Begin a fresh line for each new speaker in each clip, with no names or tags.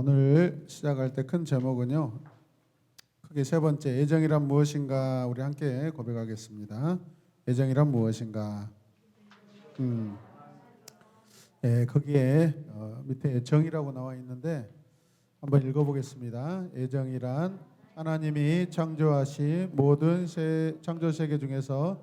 오늘 시작할 때 큰 제목은요. 크게 세 번째, 애정이란 무엇인가 우리 함께 고백하겠습니다. 애정이란 무엇인가? 거기에 밑에 정이라고 나와 있는데 한번 읽어보겠습니다. 애정이란 하나님이 창조하신 모든 창조 세계 중에서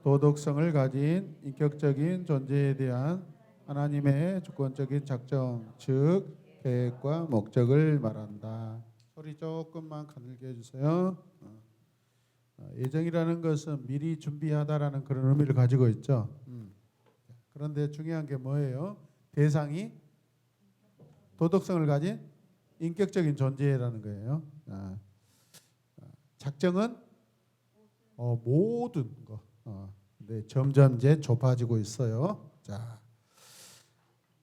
도덕성을 가진 인격적인 존재에 대한 하나님의 주권적인 작정, 즉 계획과 목적을 말한다. 소리 조금만 가늘게 해주세요. 애정이라는 것은 미리 준비하다라는 그런 의미를 가지고 있죠. 그런데 중요한 게 뭐예요? 대상이 도덕성을 가진 인격적인 존재라는 거예요. 작정은 모든 거. 근데 점점 이제 좁아지고 있어요.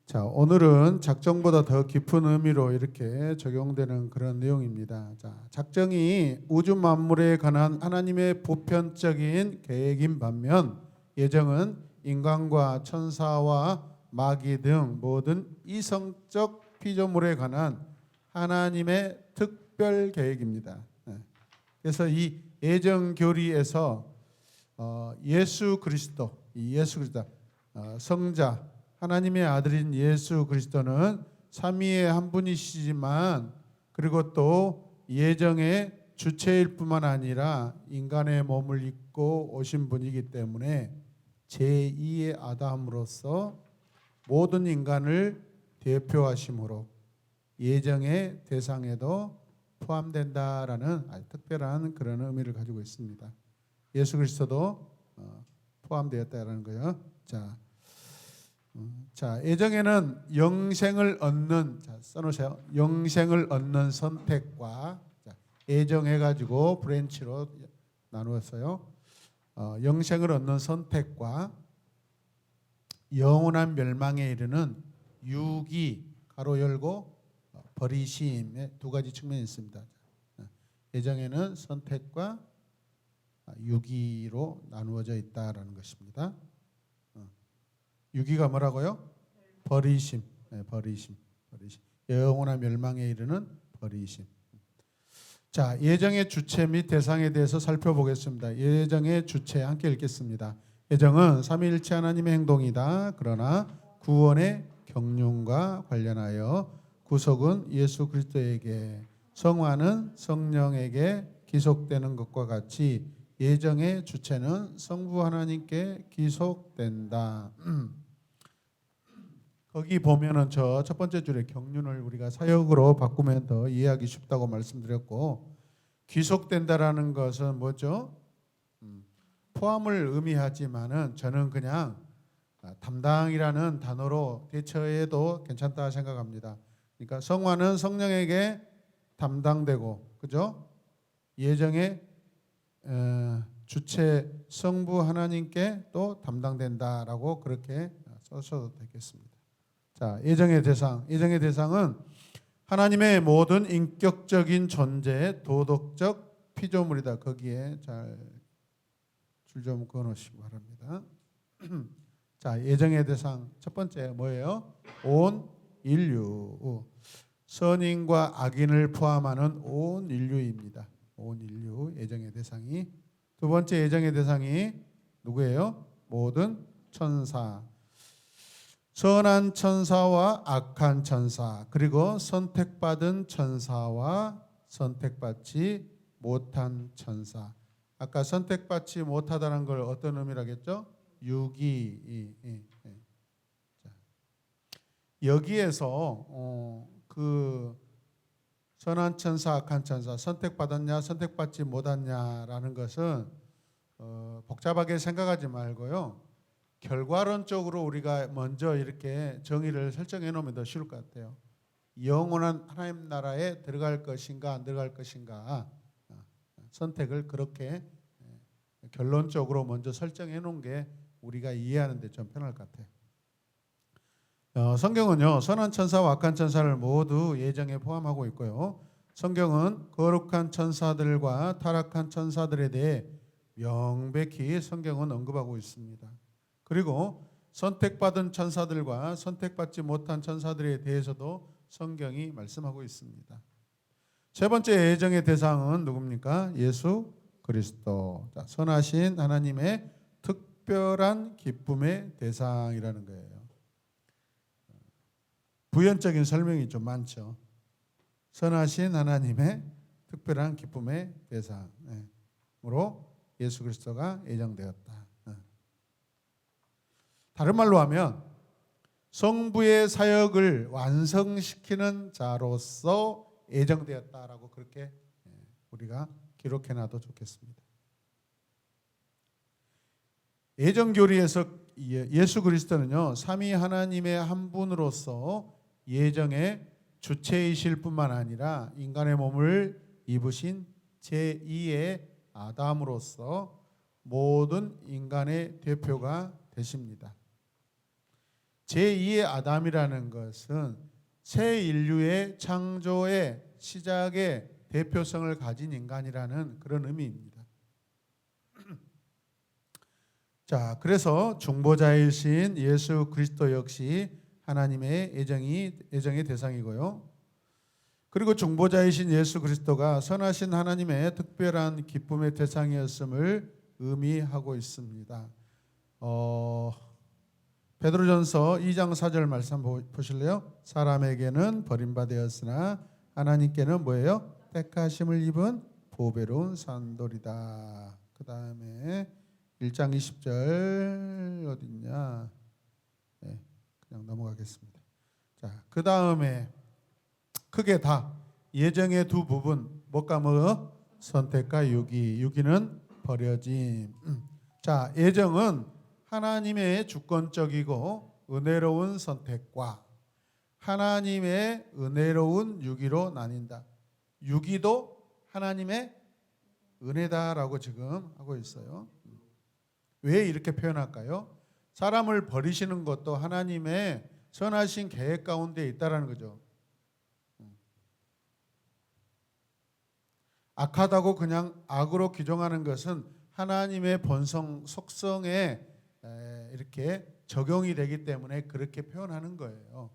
자, 오늘은 작정보다 더 깊은 의미로 이렇게 적용되는 그런 내용입니다. 자, 작정이 우주 만물에 관한 하나님의 보편적인 계획인 반면 예정은 인간과 천사와 마귀 등 모든 이성적 피조물에 관한 하나님의 특별 계획입니다. 그래서 이 애정 교리에서 예수 그리스도 성자 하나님의 아들인 예수 그리스도는 삼위의 한 분이시지만 그리고 또 예정의 주체일 뿐만 아니라 인간의 몸을 입고 오신 분이기 때문에 제2의 아담으로서 모든 인간을 대표하심으로 예정의 대상에도 포함된다라는 아주 특별한 그런 의미를 가지고 있습니다. 예수 그리스도도 포함되었다라는 거예요. 자, 애정에는 영생을 얻는, 써놓으세요. 영생을 얻는 선택과, 애정해가지고 브랜치로 나누었어요. 영생을 얻는 선택과 영원한 멸망에 이르는 유기, 가로 열고 버리심의 두 가지 측면이 있습니다. 애정에는 선택과 유기로 나누어져 있다라는 것입니다. 유기가 뭐라고요? 버리심. 버리심. 영원한 멸망에 이르는 버리심. 자, 예정의 주체 및 대상에 대해서 살펴보겠습니다. 예정의 주체 함께 읽겠습니다. 예정은 삼위일체 하나님의 행동이다. 그러나 구원의 경륜과 관련하여 구속은 예수 그리스도에게, 성화는 성령에게 기속되는 것과 같이 예정의 주체는 성부 하나님께 기속된다. 거기 보면은 저 첫 번째 줄에 경륜을 우리가 사역으로 바꾸면 더 이해하기 쉽다고 말씀드렸고, 기속된다라는 것은 뭐죠? 포함을 의미하지만은 저는 그냥 담당이라는 단어로 대처해도 괜찮다 생각합니다. 그러니까 성화는 성령에게 담당되고, 그죠? 예정의 주체 성부 하나님께 또 담당된다라고 그렇게 써셔도 되겠습니다. 자, 예정의 대상은 하나님의 모든 인격적인 존재의 도덕적 피조물이다. 거기에 잘 줄 좀 그어놓으시기 바랍니다. 자, 예정의 대상 첫 번째 뭐예요? 온 인류, 선인과 악인을 포함하는 온 인류입니다. 온 인류 예정의 대상이. 두 번째 예정의 대상이 누구예요? 모든 천사. 선한 천사와 악한 천사, 그리고 선택받은 천사와 선택받지 못한 천사. 아까 선택받지 못하다는 걸 어떤 의미라겠죠? 유기. 자, 여기에서 그 선한 천사, 악한 천사, 선택받았냐, 선택받지 못했냐라는 것은 복잡하게 생각하지 말고요. 결과론적으로 우리가 먼저 이렇게 정의를 설정해 놓으면 더 쉬울 것 같아요. 영원한 하나님 나라에 들어갈 것인가 안 들어갈 것인가 선택을 그렇게 결론적으로 먼저 설정해 놓은 게 우리가 이해하는 데 좀 편할 것 같아요. 성경은요, 선한 천사와 악한 천사를 모두 예정에 포함하고 있고요. 성경은 거룩한 천사들과 타락한 천사들에 대해 명백히 성경은 언급하고 있습니다. 그리고 선택받은 천사들과 선택받지 못한 천사들에 대해서도 성경이 말씀하고 있습니다. 세 번째 애정의 대상은 누굽니까? 예수 그리스도. 자, 선하신 하나님의 특별한 기쁨의 대상이라는 거예요. 부연적인 설명이 좀 많죠. 선하신 하나님의 특별한 기쁨의 대상으로 예수 그리스도가 예정되었다. 다른 말로 하면 성부의 사역을 완성시키는 자로서 예정되었다라고 그렇게 우리가 기록해놔도 좋겠습니다. 예정교리에서 예수 그리스도는요, 삼위 하나님의 한 분으로서 예정의 주체이실 뿐만 아니라 인간의 몸을 입으신 제2의 아담으로서 모든 인간의 대표가 되십니다. 제2의 아담이라는 것은 새 인류의 창조의 시작의 대표성을 가진 인간이라는 그런 의미입니다. 자, 그래서 중보자이신 예수 그리스도 역시 하나님의 애정의 대상이고요. 그리고 중보자이신 예수 그리스도가 선하신 하나님의 특별한 기쁨의 대상이었음을 의미하고 있습니다. 베드로전서 2장 4절 말씀 보실래요? 사람에게는 버림받았으나 하나님께는 뭐예요? 택하심을 입은 보배로운 산돌이다. 그 다음에 1장 20절 어딨냐? 네, 그냥 넘어가겠습니다. 자, 그 다음에 크게 다 예정의 두 부분, 뭐가 뭐? 선택과 유기. 유기는 버려짐. 자, 예정은 하나님의 주권적이고 은혜로운 선택과 하나님의 은혜로운 유기로 나뉜다. 유기도 하나님의 은혜다라고 지금 하고 있어요. 왜 이렇게 표현할까요? 사람을 버리시는 것도 하나님의 선하신 계획 가운데 있다라는 거죠. 악하다고 그냥 악으로 규정하는 것은 하나님의 본성 속성에 이렇게 적용이 되기 때문에 그렇게 표현하는 거예요.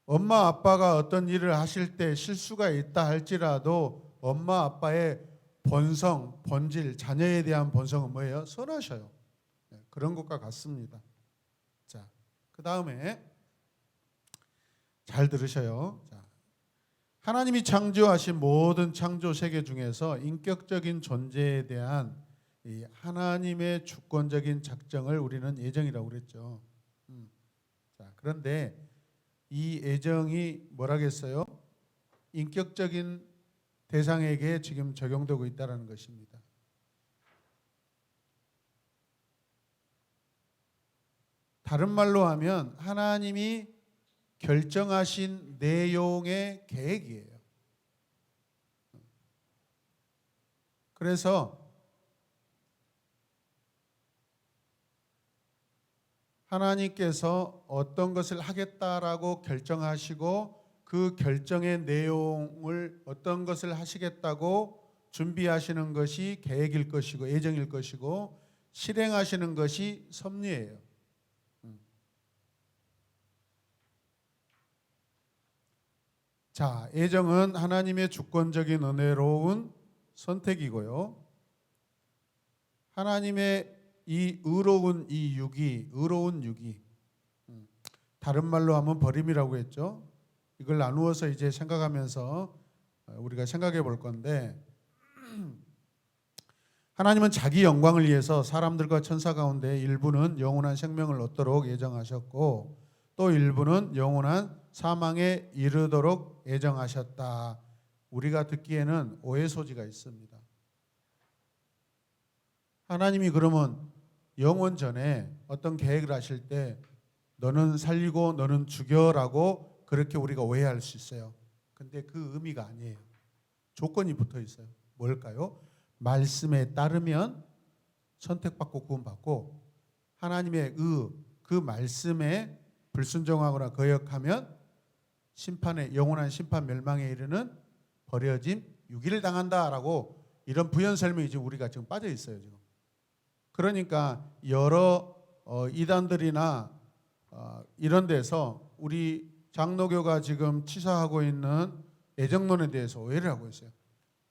엄마 아빠가 어떤 일을 하실 때 실수가 있다 할지라도 엄마 아빠의 본성, 본질, 자녀에 대한 본성은 뭐예요? 선하셔요. 그런 것과 같습니다. 자, 그 다음에 잘 들으셔요. 자, 하나님이 창조하신 모든 창조 세계 중에서 인격적인 존재에 대한 이 하나님의 주권적인 작정을 우리는 예정이라고 그랬죠. 자, 그런데 이 예정이 뭐라겠어요? 인격적인 대상에게 지금 적용되고 있다는 것입니다. 다른 말로 하면 하나님이 결정하신 내용의 계획이에요. 그래서 하나님께서 어떤 것을 하겠다라고 결정하시고 그 결정의 내용을 어떤 것을 하시겠다고 준비하시는 것이 계획일 것이고 예정일 것이고 실행하시는 것이 섭리예요. 자, 예정은 하나님의 주권적인 은혜로운 선택이고요. 하나님의 이 의로운 유기, 다른 말로 하면 버림이라고 했죠. 이걸 나누어서 이제 생각하면서 우리가 생각해 볼 건데, 하나님은 자기 영광을 위해서 사람들과 천사 가운데 일부는 영원한 생명을 얻도록 예정하셨고 또 일부는 영원한 사망에 이르도록 예정하셨다. 우리가 듣기에는 오해 소지가 있습니다. 하나님이 그러면 영원 전에 어떤 계획을 하실 때 너는 살리고 너는 죽여라고 그렇게 우리가 오해할 수 있어요. 근데 그 의미가 아니에요. 조건이 붙어 있어요. 뭘까요? 말씀에 따르면 선택받고 구원받고 하나님의 그 말씀에 불순종하거나 거역하면 영원한 심판 멸망에 이르는 버려짐 유기를 당한다라고 이런 부연 설명이 지금 우리가 지금 빠져 있어요. 지금. 그러니까 여러 이단들이나 이런 데서 우리 장로교가 지금 치사하고 있는 애정론에 대해서 오해를 하고 있어요.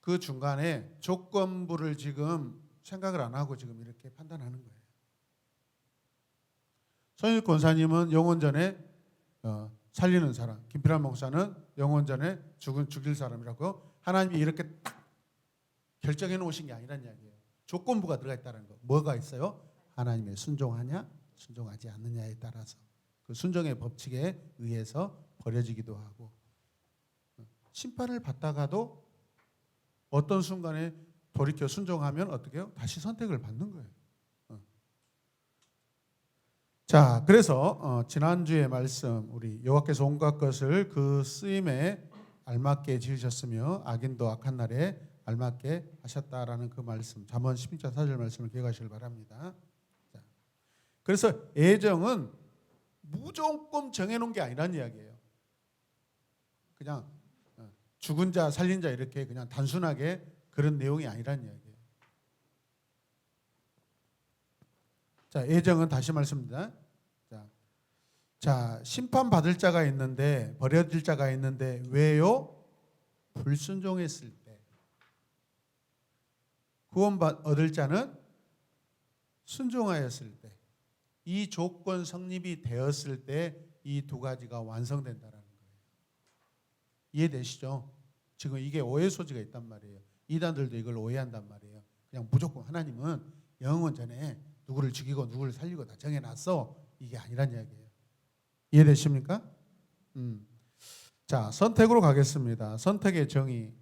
그 중간에 조건부를 지금 생각을 안 하고 지금 이렇게 판단하는 거예요. 손익 권사님은 영혼전에 살리는 사람, 김필환 목사는 영혼전에 죽일 사람이라고 하나님이 이렇게 딱 결정해 놓으신 게 아니란 이야기예요. 조건부가 들어가 있다는 거. 뭐가 있어요? 하나님의 순종하냐, 순종하지 않느냐에 따라서 그 순종의 법칙에 의해서 버려지기도 하고, 심판을 받다가도 어떤 순간에 돌이켜 순종하면 어떻게 해요? 다시 선택을 받는 거예요. 자, 그래서 지난주의 말씀, 우리 여호와께서 온갖 것을 그 쓰임에 알맞게 지으셨으며 악인도 악한 날에 알맞게 하셨다라는 그 말씀, 잠언 12장 4절 말씀을 기억하시길 바랍니다. 자, 그래서 애정은 무조건 정해놓은 게 아니란 이야기예요. 그냥 죽은 자 살린 자 이렇게 그냥 단순하게 그런 내용이 아니란 이야기예요. 자, 애정은 다시 말씀드립니다. 자, 심판받을 자가 있는데, 버려질 자가 있는데 왜요? 불순종했을 때. 구원 얻을 자는 순종하였을 때. 이 조건 성립이 되었을 때 이 두 가지가 완성된다라는 거예요. 이해되시죠? 지금 이게 오해 소지가 있단 말이에요. 이단들도 이걸 오해한단 말이에요. 그냥 무조건 하나님은 영원 전에 누구를 죽이고 누구를 살리고 다 정해놨어. 이게 아니란 이야기예요. 이해되십니까? 자, 선택으로 가겠습니다. 선택의 정의.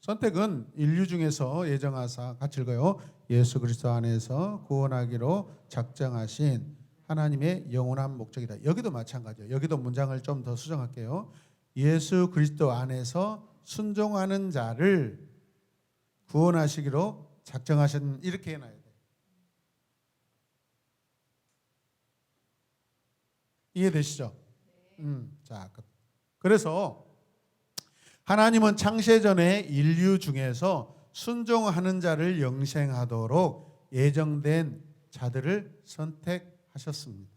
선택은 인류 중에서 예정하사, 같이 읽어요. 예수 그리스도 안에서 구원하기로 작정하신 하나님의 영원한 목적이다. 여기도 마찬가지예요. 여기도 문장을 좀 더 수정할게요. 예수 그리스도 안에서 순종하는 자를 구원하시기로 작정하신, 이렇게 해놔야 돼요. 이해되시죠? 자, 그래서 하나님은 창세전에 인류 중에서 순종하는 자를 영생하도록 예정된 자들을 선택하셨습니다.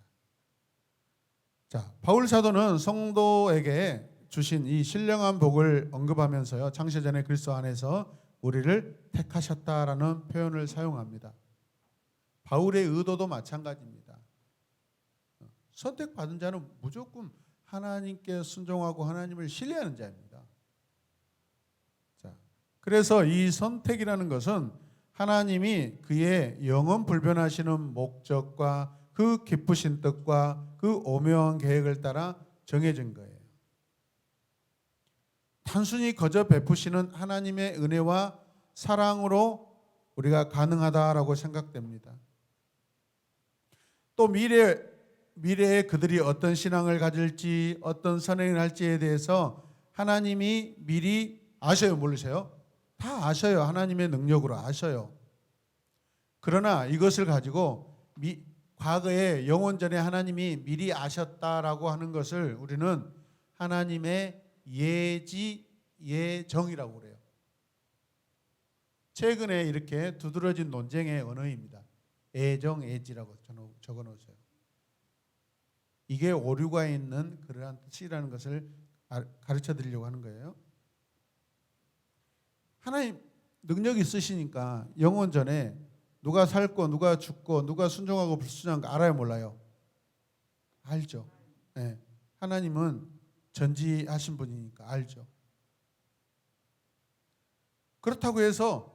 자, 바울 사도는 성도에게 주신 이 신령한 복을 언급하면서요, 창세전에 그리스도 안에서 우리를 택하셨다라는 표현을 사용합니다. 바울의 의도도 마찬가지입니다. 선택받은 자는 무조건 하나님께 순종하고 하나님을 신뢰하는 자입니다. 자, 그래서 이 선택이라는 것은 하나님이 그의 영원 불변하시는 목적과 그 기쁘신 뜻과 그 오묘한 계획을 따라 정해진 거예요. 단순히 거저 베푸시는 하나님의 은혜와 사랑으로 우리가 가능하다라고 생각됩니다. 또 미래에 그들이 어떤 신앙을 가질지, 어떤 선행을 할지에 대해서 하나님이 미리 아셔요, 모르세요? 다 아셔요. 하나님의 능력으로 아셔요. 그러나 이것을 가지고 과거에 영원전에 하나님이 미리 아셨다라고 하는 것을 우리는 하나님의 예정이라고 그래요. 최근에 이렇게 두드러진 논쟁의 언어입니다. 예지라고 적어놓으세요. 이게 오류가 있는 그러한 뜻이라는 것을 가르쳐 드리려고 하는 거예요. 하나님 능력이 있으시니까 영원전에 누가 살고 누가 죽고 누가 순종하고 불순종한 거 알아요, 몰라요? 알죠. 네. 하나님은 전지하신 분이니까 알죠. 그렇다고 해서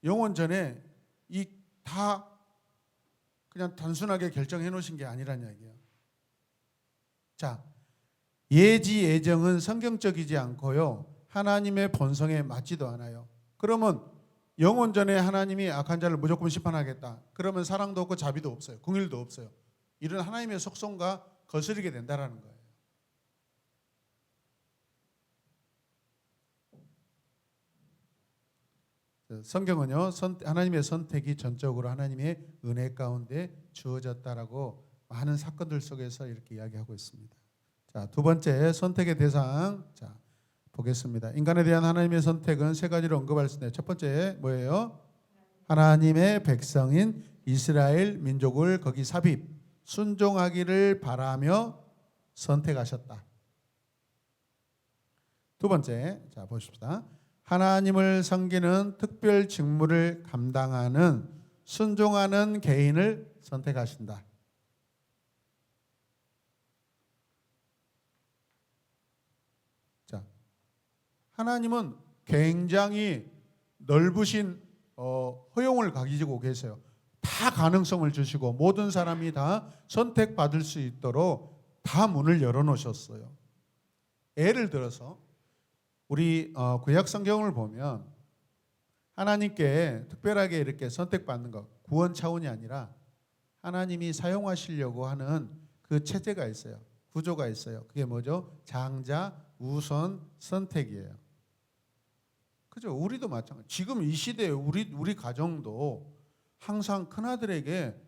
영원전에 이 다 그냥 단순하게 결정해 놓으신 게 아니란 이야기예요. 자, 예정은 성경적이지 않고요, 하나님의 본성에 맞지도 않아요. 그러면 영원전에 하나님이 악한 자를 무조건 심판하겠다. 그러면 사랑도 없고 자비도 없어요. 긍휼도 없어요. 이런 하나님의 속성과 거스르게 된다라는 거예요. 성경은요, 하나님의 선택이 전적으로 하나님의 은혜 가운데 주어졌다라고 많은 사건들 속에서 이렇게 이야기하고 있습니다. 자, 두 번째 선택의 대상. 자, 보겠습니다. 인간에 대한 하나님의 선택은 세 가지로 언급할 수 있는데, 첫 번째 뭐예요? 하나님의 백성인 이스라엘 민족을 거기 삽입. 순종하기를 바라며 선택하셨다. 두 번째, 자 보십시다. 하나님을 섬기는 특별 직무를 감당하는 순종하는 개인을 선택하신다. 자, 하나님은 굉장히 넓으신 허용을 가지고 계세요. 다 가능성을 주시고 모든 사람이 다 선택받을 수 있도록 다 문을 열어놓으셨어요. 예를 들어서 우리 구약 성경을 보면 하나님께 특별하게 이렇게 선택받는 것, 구원 차원이 아니라 하나님이 사용하시려고 하는 그 체제가 있어요. 구조가 있어요. 그게 뭐죠? 장자 우선 선택이에요. 그죠? 우리도 마찬가지. 지금 이 시대에 우리 가정도 항상 큰아들에게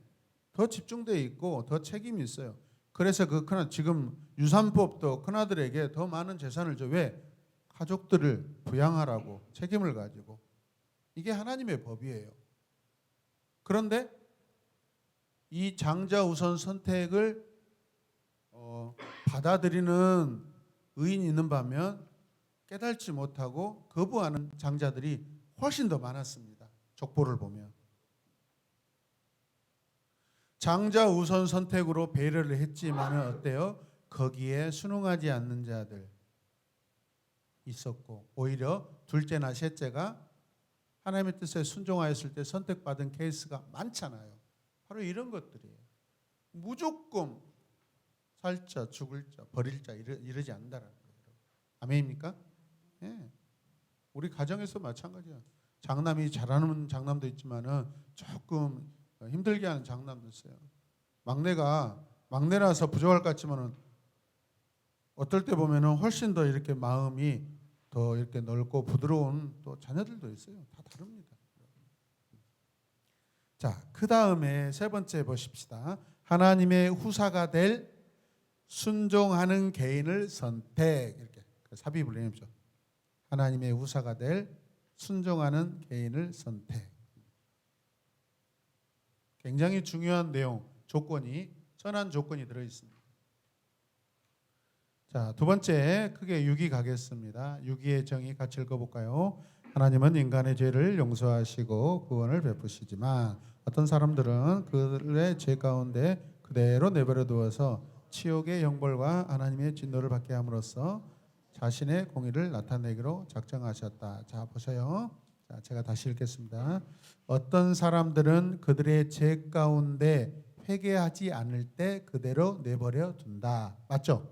더 집중되어 있고 더 책임이 있어요. 그래서 그 큰아들, 지금 유산법도 큰아들에게 더 많은 재산을 줘. 왜? 가족들을 부양하라고 책임을 가지고. 이게 하나님의 법이에요. 그런데 이 장자 우선 선택을 받아들이는 의인이 있는 반면 깨달지 못하고 거부하는 장자들이 훨씬 더 많았습니다. 족보를 보면. 장자 우선 선택으로 배려를 했지만 어때요? 거기에 순응하지 않는 자들 있었고, 오히려 둘째나 셋째가 하나님의 뜻에 순종하였을 때 선택받은 케이스가 많잖아요. 바로 이런 것들이에요. 무조건 살 자, 죽을 자, 버릴 자 이러지 않는다라는 거예요. 아멘입니까? 예. 우리 가정에서 마찬가지야. 장남이 잘하는 장남도 있지만은 조금 힘들게 하는 장남도 있어요. 막내라서 부족할 것 같지만은 어떨 때 보면은 훨씬 더 이렇게 마음이 더 이렇게 넓고 부드러운 또 자녀들도 있어요. 다 다릅니다. 자, 그 다음에 세 번째 보십시다. 하나님의 후사가 될 순종하는 개인을 선택. 이렇게 삽입을 해놓죠. 하나님의 후사가 될 순종하는 개인을 선택. 굉장히 중요한 내용, 선한 조건이 들어 있습니다. 자, 두 번째 크게 6위 가겠습니다. 6위의 정의 같이 읽어볼까요? 하나님은 인간의 죄를 용서하시고 구원을 베푸시지만 어떤 사람들은 그들의 죄 가운데 그대로 내버려 두어서 치욕의 형벌과 하나님의 진노를 받게 함으로써 자신의 공의를 나타내기로 작정하셨다. 자, 보세요. 자, 제가 다시 읽겠습니다. 어떤 사람들은 그들의 죄 가운데 회개하지 않을 때 그대로 내버려 둔다. 맞죠?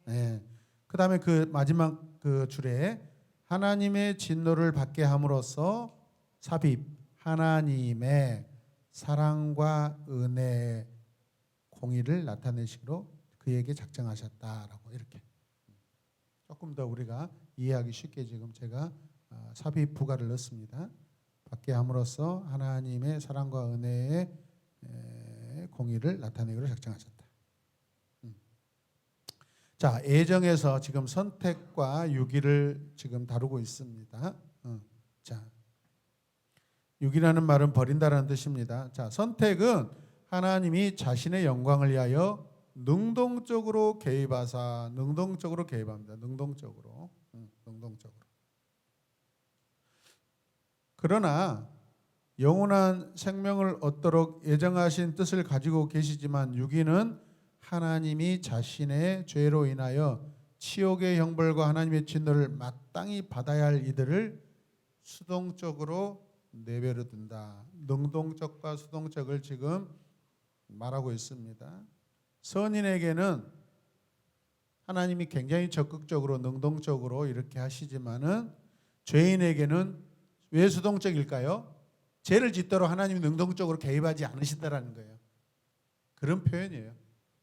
네. 그 다음에 그 마지막 그 줄에 하나님의 진노를 받게 함으로써 삽입, 하나님의 사랑과 은혜의 공의를 나타내시기로 그에게 작정하셨다라고 이렇게 조금 더 우리가 이해하기 쉽게 지금 제가 삽입 부가를 넣습니다. 받게 함으로써 하나님의 사랑과 은혜의 공의를 나타내기로 작정하셨다. 자, 애정에서 지금 선택과 유기를 지금 다루고 있습니다. 자, 유기라는 말은 버린다라는 뜻입니다. 자, 선택은 하나님이 자신의 영광을 위하여 능동적으로 개입합니다. 능동적으로. 그러나 영원한 생명을 얻도록 예정하신 뜻을 가지고 계시지만 유기는 하나님이 자신의 죄로 인하여 치욕의 형벌과 하나님의 진노를 마땅히 받아야 할 이들을 수동적으로 내버려 둔다. 능동적과 수동적을 지금 말하고 있습니다. 선인에게는 하나님이 굉장히 적극적으로 능동적으로 이렇게 하시지만은 죄인에게는 왜 수동적일까요? 죄를 짓도록 하나님이 능동적으로 개입하지 않으신다라는 거예요. 그런 표현이에요.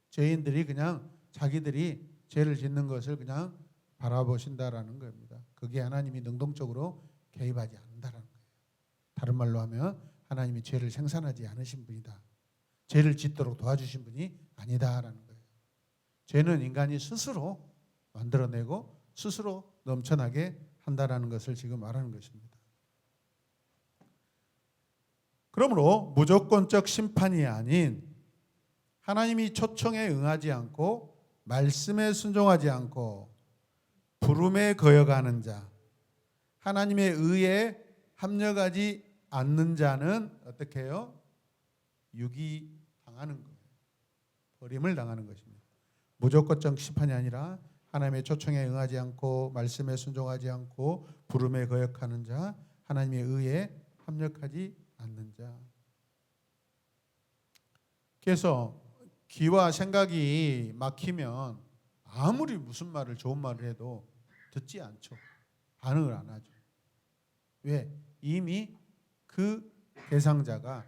죄인들이 그냥 자기들이 죄를 짓는 것을 그냥 바라보신다라는 겁니다. 그게 하나님이 능동적으로 개입하지 않는다라는 거예요. 다른 말로 하면 하나님이 죄를 생산하지 않으신 분이다. 죄를 짓도록 도와주신 분이 아니다라는 거예요. 죄는 인간이 스스로 만들어내고 스스로 넘쳐나게 한다라는 것을 지금 말하는 것입니다. 그러므로 무조건적 심판이 아닌 하나님이 초청에 응하지 않고 말씀에 순종하지 않고 부름에 거역하는 자, 하나님의 의에 합력하지 않는 자는 어떻게 해요? 유기당하는 거예요. 버림을 당하는 것입니다. 무조건적 심판이 아니라 하나님의 초청에 응하지 않고 말씀에 순종하지 않고 부름에 거역하는 자, 하나님의 의에 합력하지 않는 자. 그래서 귀와 생각이 막히면 아무리 무슨 말을 좋은 말을 해도 듣지 않죠. 반응을 안 하죠. 왜? 이미 그 대상자가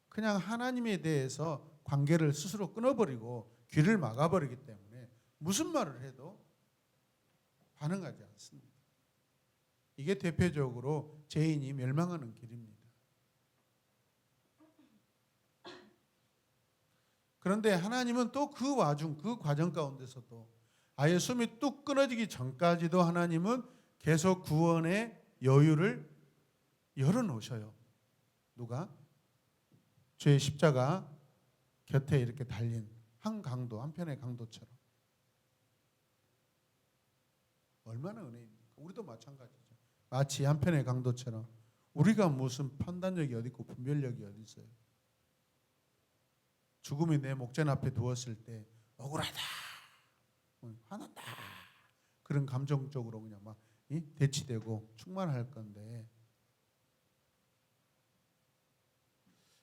그냥 하나님에 대해서 관계를 스스로 끊어버리고 귀를 막아버리기 때문에 무슨 말을 해도 반응하지 않습니다. 이게 대표적으로 죄인이 멸망하는 길입니다. 그런데 하나님은 또 그 과정 가운데서도 아예 숨이 뚝 끊어지기 전까지도 하나님은 계속 구원의 여유를 열어놓으셔요. 누가? 주의 십자가 곁에 이렇게 달린 한 강도, 한편의 강도처럼. 얼마나 은혜입니까? 우리도 마찬가지죠. 마치 한편의 강도처럼. 우리가 무슨 판단력이 어디 있고 분별력이 어디 있어요? 죽음이 내 목전 앞에 두었을 때 억울하다, 화난다, 그런 감정적으로 그냥 막 대치되고 충만할 건데,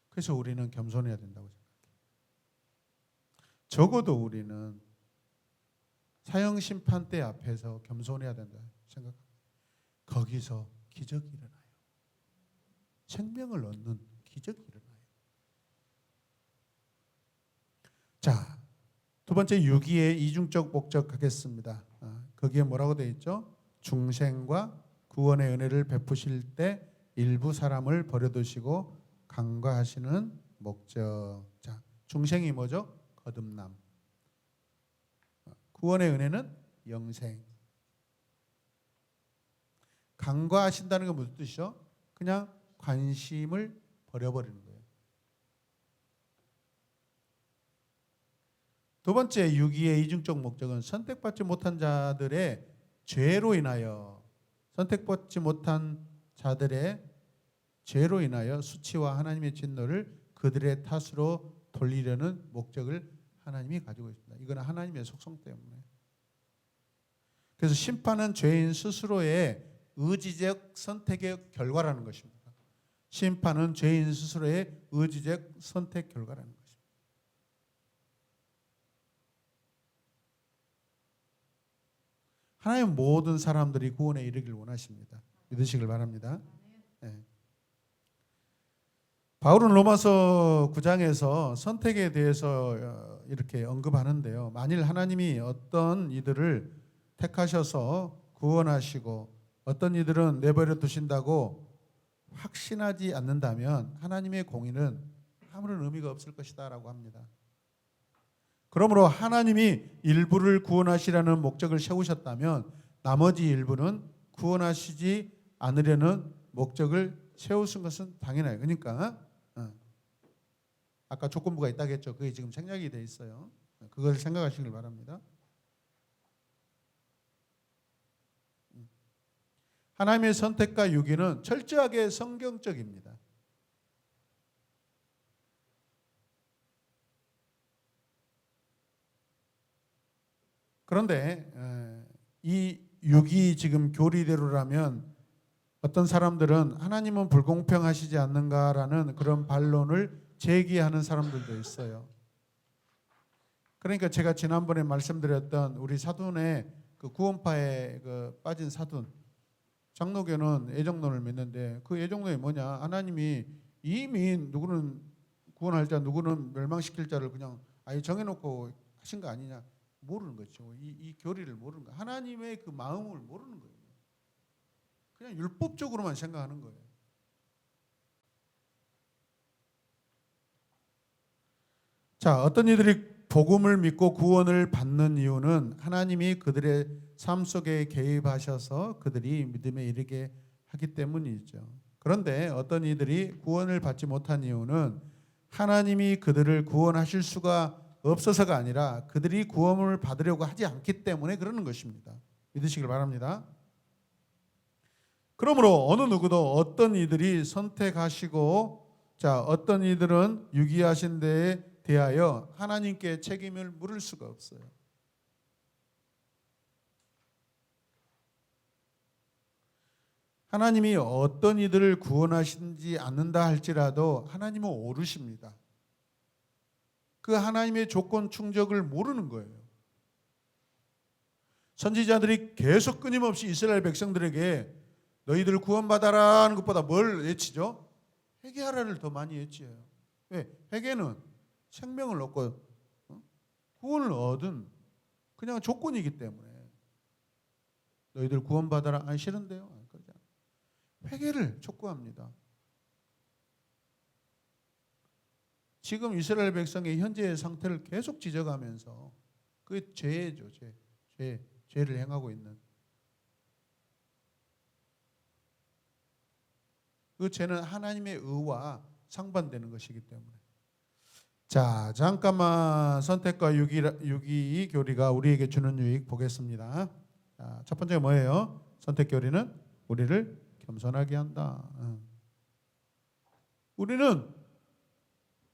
그래서 우리는 겸손해야 된다고 생각해요. 적어도 우리는 사형 심판대 앞에서 겸손해야 된다 생각합니다. 거기서 기적이 일어나요. 생명을 얻는 기적이 일어나요. 자, 두 번째 유기의 이중적 목적 하겠습니다. 거기에 뭐라고 되어 있죠? 중생과 구원의 은혜를 베푸실 때 일부 사람을 버려두시고 간과하시는 목적. 자, 중생이 뭐죠? 거듭남. 구원의 은혜는 영생. 간과하신다는 건 무슨 뜻이죠? 그냥 관심을 버려버리는 거예요. 두 번째 유기의 이중적 목적은 선택받지 못한 자들의 죄로 인하여, 선택받지 못한 자들의 죄로 인하여 수치와 하나님의 진노를 그들의 탓으로 돌리려는 목적을 하나님이 가지고 있습니다. 이건 하나님의 속성 때문에. 그래서 심판은 죄인 스스로의 의지적 선택의 결과라는 것입니다. 심판은 죄인 스스로의 의지적 선택 결과라는 것입니다. 하나님은 모든 사람들이 구원에 이르길 원하십니다. 믿으시길 바랍니다. 네. 바울은 로마서 9장에서 선택에 대해서 이렇게 언급하는데요. 만일 하나님이 어떤 이들을 택하셔서 구원하시고 어떤 이들은 내버려 두신다고 확신하지 않는다면 하나님의 공의는 아무런 의미가 없을 것이다 라고 합니다. 그러므로 하나님이 일부를 구원하시라는 목적을 세우셨다면 나머지 일부는 구원하시지 않으려는 목적을 세우신 것은 당연해요. 그러니까 아까 조건부가 있다고 했죠. 그게 지금 생략이 돼 있어요. 그걸 생각하시길 바랍니다. 하나님의 선택과 유기는 철저하게 성경적입니다. 그런데 이 유기 지금 교리대로라면 어떤 사람들은 하나님은 불공평하시지 않는가라는 그런 반론을 제기하는 사람들도 있어요. 그러니까 제가 지난번에 말씀드렸던 우리 사돈의 그 구원파에 빠진 사돈 장로교는 애정론을 믿는데 그 애정론이 뭐냐? 하나님이 이미 누구는 구원할 자 누구는 멸망시킬 자를 그냥 아예 정해놓고 하신 거 아니냐? 모르는 거죠. 이 교리를 모르는 거. 하나님의 그 마음을 모르는 거예요. 그냥 율법적으로만 생각하는 거예요. 자, 어떤 이들이 복음을 믿고 구원을 받는 이유는 하나님이 그들의 삶 속에 개입하셔서 그들이 믿음에 이르게 하기 때문이죠. 그런데 어떤 이들이 구원을 받지 못한 이유는 하나님이 그들을 구원하실 수가 없어서가 아니라 그들이 구원을 받으려고 하지 않기 때문에 그러는 것입니다. 믿으시길 바랍니다. 그러므로 어느 누구도 어떤 이들이 선택하시고 어떤 이들은 유기하신 데에 대하여 하나님께 책임을 물을 수가 없어요. 하나님이 어떤 이들을 구원하시지 않는다 할지라도 하나님은 오르십니다. 그 하나님의 조건 충족을 모르는 거예요. 선지자들이 계속 끊임없이 이스라엘 백성들에게 너희들 구원받아라 하는 것보다 뭘 외치죠? 회개하라를 더 많이 외쳐요. 왜? 회개는 생명을 얻고 구원을 얻은 그냥 조건이기 때문에. 너희들 구원받아라. 아니 싫은데요. 회개를 촉구합니다. 지금 이스라엘 백성의 현재의 상태를 계속 지적하면서 그게 죄죠. 죄를 행하고 있는. 그 죄는 하나님의 의와 상반되는 것이기 때문에. 자, 잠깐만 선택과 유기 교리가 우리에게 주는 유익 보겠습니다. 자, 첫 번째가 뭐예요? 선택 교리는 우리를 겸손하게 한다. 우리는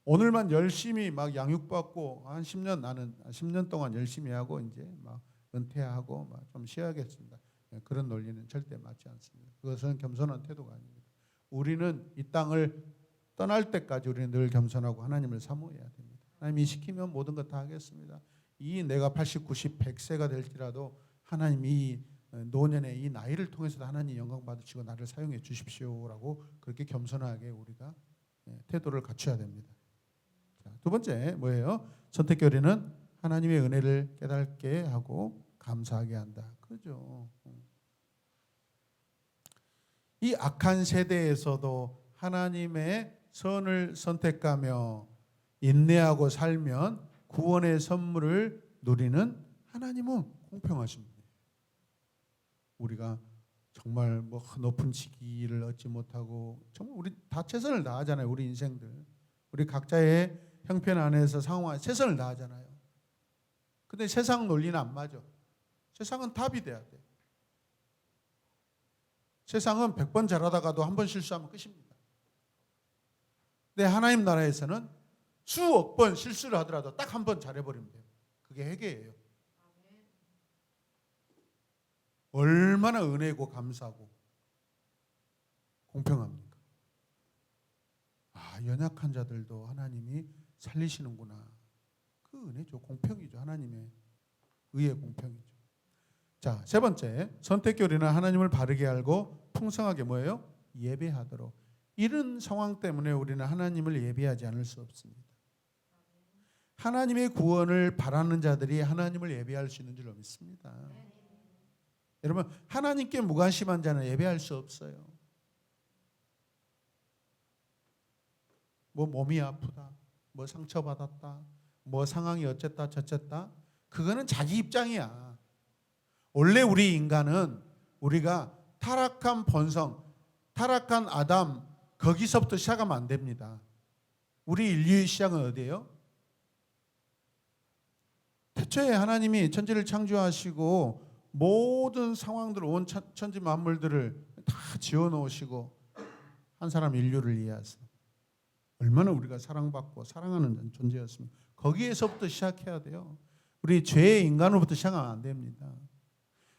오늘만 열심히 막 양육받고 한 10년 나는 10년 동안 열심히 하고 이제 막 은퇴하고 막 좀 쉬어야겠습니다. 그런 논리는 절대 맞지 않습니다. 그것은 겸손한 태도가 아닙니다. 우리는 이 땅을 떠날 때까지 우리는 늘 겸손하고 하나님을 사모해야 됩니다. 하나님이 시키면 모든 것 다 하겠습니다. 이 내가 80, 90, 100세가 될지라도 하나님이 노년의 이 나이를 통해서도 하나님 영광 받으시고 나를 사용해 주십시오라고 그렇게 겸손하게 우리가 태도를 갖춰야 됩니다. 자, 두 번째 뭐예요? 선택 교리는 하나님의 은혜를 깨닫게 하고 감사하게 한다. 그죠? 이 악한 세대에서도 하나님의 선을 선택하며 인내하고 살면 구원의 선물을 누리는 하나님은 공평하십니다. 우리가 정말 뭐 높은 직위를 얻지 못하고 정말 우리 다 최선을 다하잖아요. 우리 인생들. 우리 각자의 형편 안에서 상황 안에 최선을 다하잖아요. 근데 세상 논리는 안 맞아. 세상은 답이 돼야 돼. 세상은 100번 잘하다가도 한 번 실수하면 끝입니다. 근데 하나님 나라에서는 수억 번 실수를 하더라도 딱 한 번 잘해버리면 돼요. 그게 회개예요. 얼마나 은혜고 감사하고 공평합니까? 아, 연약한 자들도 하나님이 살리시는구나. 그 은혜죠. 공평이죠. 하나님의 의의 공평이죠. 자, 세 번째, 선택 교리는 하나님을 바르게 알고 풍성하게 뭐예요? 예배하도록. 이런 상황 때문에 우리는 하나님을 예배하지 않을 수 없습니다. 하나님의 구원을 바라는 자들이 하나님을 예배할 수 있는 줄로 믿습니다. 여러분, 하나님께 무관심한 자는 예배할 수 없어요. 뭐 몸이 아프다, 뭐 상처받았다, 뭐 상황이 어쨌다 저쨌다, 그거는 자기 입장이야. 원래 우리 인간은 우리가 타락한 본성, 타락한 아담, 거기서부터 시작하면 안 됩니다. 우리 인류의 시작은 어디예요? 태초에 하나님이 천지를 창조하시고 모든 상황들, 온 천지 만물들을 다 지어놓으시고 한 사람 인류를 위해서 얼마나 우리가 사랑받고 사랑하는 존재였습니까? 거기에서부터 시작해야 돼요. 우리 죄의 인간으로부터 시작하면 안 됩니다.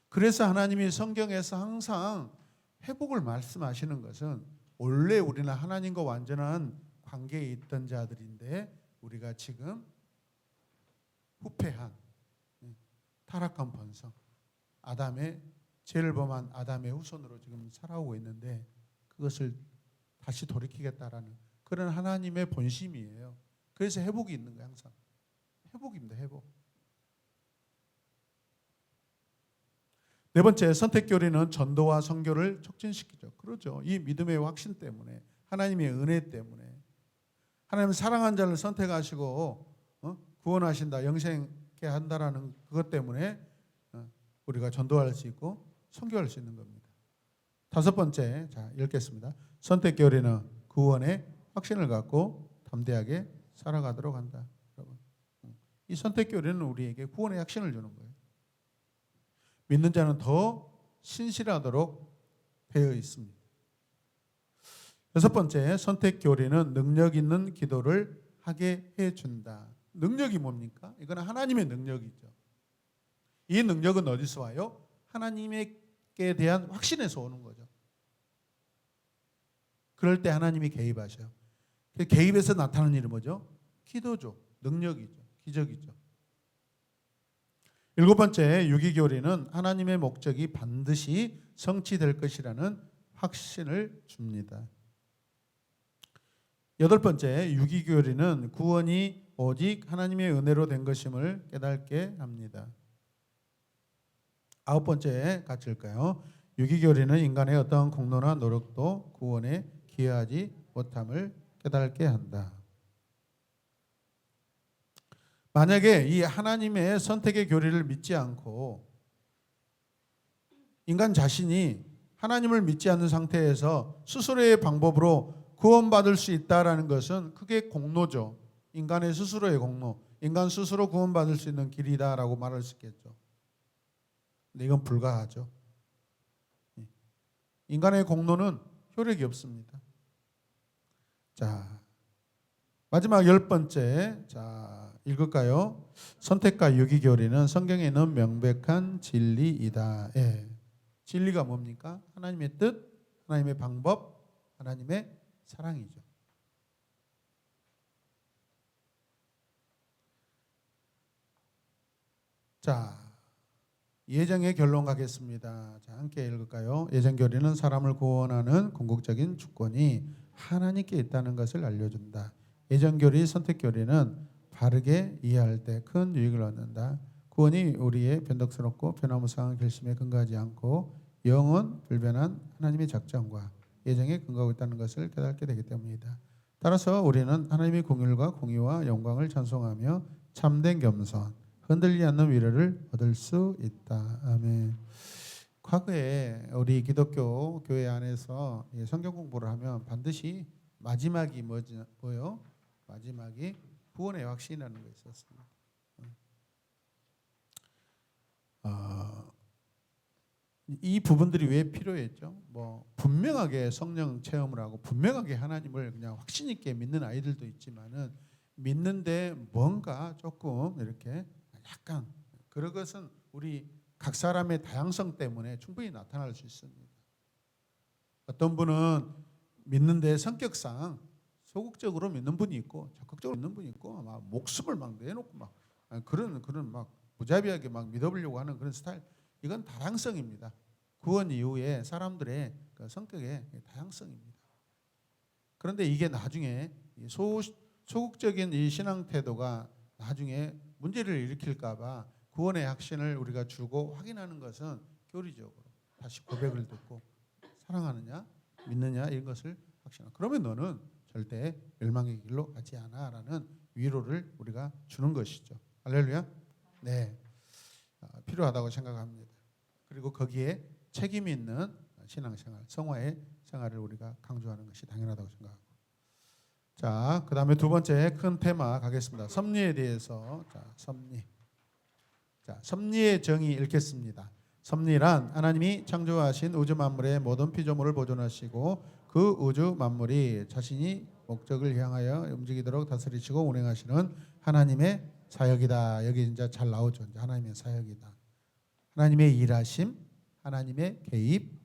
그래서 하나님이 성경에서 항상 회복을 말씀하시는 것은 원래 우리는 하나님과 완전한 관계에 있던 자들인데 우리가 지금 후패한 타락한 본성, 아담의 죄를 범한 아담의 후손으로 지금 살아오고 있는데 그것을 다시 돌이키겠다라는 그런 하나님의 본심이에요. 그래서 회복이 있는 거예요. 항상 회복입니다. 회복. 네 번째, 선택 교리는 전도와 선교를 촉진시키죠. 그러죠. 이 믿음의 확신 때문에, 하나님의 은혜 때문에, 하나님 사랑한 자를 선택하시고 구원하신다, 영생케 한다라는 그것 때문에 우리가 전도할 수 있고 선교할 수 있는 겁니다. 다섯 번째, 자 읽겠습니다. 선택 교리는 구원의 확신을 갖고 담대하게 살아가도록 한다. 여러분, 이 선택교리는 우리에게 구원의 확신을 주는 거예요. 믿는 자는 더 신실하도록 되어 있습니다. 여섯 번째, 선택교리는 능력 있는 기도를 하게 해준다. 능력이 뭡니까? 이건 하나님의 능력이죠. 이 능력은 어디서 와요? 하나님께 대한 확신에서 오는 거죠. 그럴 때 하나님이 개입하셔요. 개입해서 나타나는 일이 뭐죠? 기도죠. 능력이죠. 기적이죠. 일곱 번째, 유기교리는 하나님의 목적이 반드시 성취될 것이라는 확신을 줍니다. 여덟 번째, 유기교리는 구원이 오직 하나님의 은혜로 된 것임을 깨닫게 합니다. 아홉 번째 같이 읽을까요? 유기교리는 인간의 어떤 공로나 노력도 구원에 기여하지 못함을 깨닫게 한다. 만약에 이 하나님의 선택의 교리를 믿지 않고 인간 자신이 하나님을 믿지 않는 상태에서 스스로의 방법으로 구원받을 수 있다라는 것은 그게 공로죠. 인간의 스스로의 공로, 인간 스스로 구원받을 수 있는 길이다라고 말할 수 있겠죠. 근데 이건 불가하죠. 인간의 공로는 효력이 없습니다. 자, 마지막 열 번째, 자 읽을까요? 선택과 유기교리는 성경에 있는 명백한 진리이다. 예. 진리가 뭡니까? 하나님의 뜻, 하나님의 방법, 하나님의 사랑이죠. 자, 예정의 결론 가겠습니다. 자, 함께 읽을까요? 예정교리는 사람을 구원하는 궁극적인 주권이 하나님께 있다는 것을 알려준다. 예정교리, 선택교리는 바르게 이해할 때 큰 유익을 얻는다. 구원이 우리의 변덕스럽고 변화무쌍한 결심에 근거하지 않고 영원 불변한 하나님의 작정과 예정에 근거하고 있다는 것을 깨닫게 되기 때문이다. 따라서 우리는 하나님의 공율과 공의와 영광을 찬송하며 참된 겸손, 흔들리지 않는 위로를 얻을 수 있다. 아멘. 과거에 우리 기독교 교회 안에서 성경 공부를 하면 반드시 마지막이 뭐요? 마지막이 구원의 확신이라는 게 있었습니다. 이 부분들이 왜 필요했죠? 뭐 분명하게 성령 체험을 하고 분명하게 하나님을 그냥 확신 있게 믿는 아이들도 있지만은 믿는데 뭔가 조금 이렇게 약간 그런 것은 우리 각 사람의 다양성 때문에 충분히 나타날 수 있습니다. 어떤 분은 믿는데 성격상 소극적으로 믿는 분이 있고 적극적으로 믿는 분이 있고 막 목숨을 막 내놓고 막 그런 막 무자비하게 막 믿어보려고 하는 그런 스타일. 이건 다양성입니다. 구원 이후에 사람들의 그 성격의 다양성입니다. 그런데 이게 나중에 소극적인 이 신앙 태도가 나중에 문제를 일으킬까봐 구원의 확신을 우리가 주고 확인하는 것은 교리적으로 다시 고백을 듣고 사랑하느냐 믿느냐 이런 것을 확신하고 그러면 너는 절대 멸망의 길로 가지 않아라는 위로를 우리가 주는 것이죠. 할렐루야. 네, 필요하다고 생각합니다. 그리고 거기에 책임 있는 신앙생활, 성화의 생활을 우리가 강조하는 것이 당연하다고 생각하고. 자, 그 다음에 두 번째 큰 테마 가겠습니다. 섭리에 대해서. 자, 섭리. 자, 섭리의 정의 읽겠습니다. 섭리란 하나님이 창조하신 우주 만물의 모든 피조물을 보존하시고 그 우주 만물이 자신이 목적을 향하여 움직이도록 다스리시고 운행하시는 하나님의 사역이다. 여기 이제 잘 나오죠. 이제 하나님의 사역이다. 하나님의 일하심, 하나님의 개입.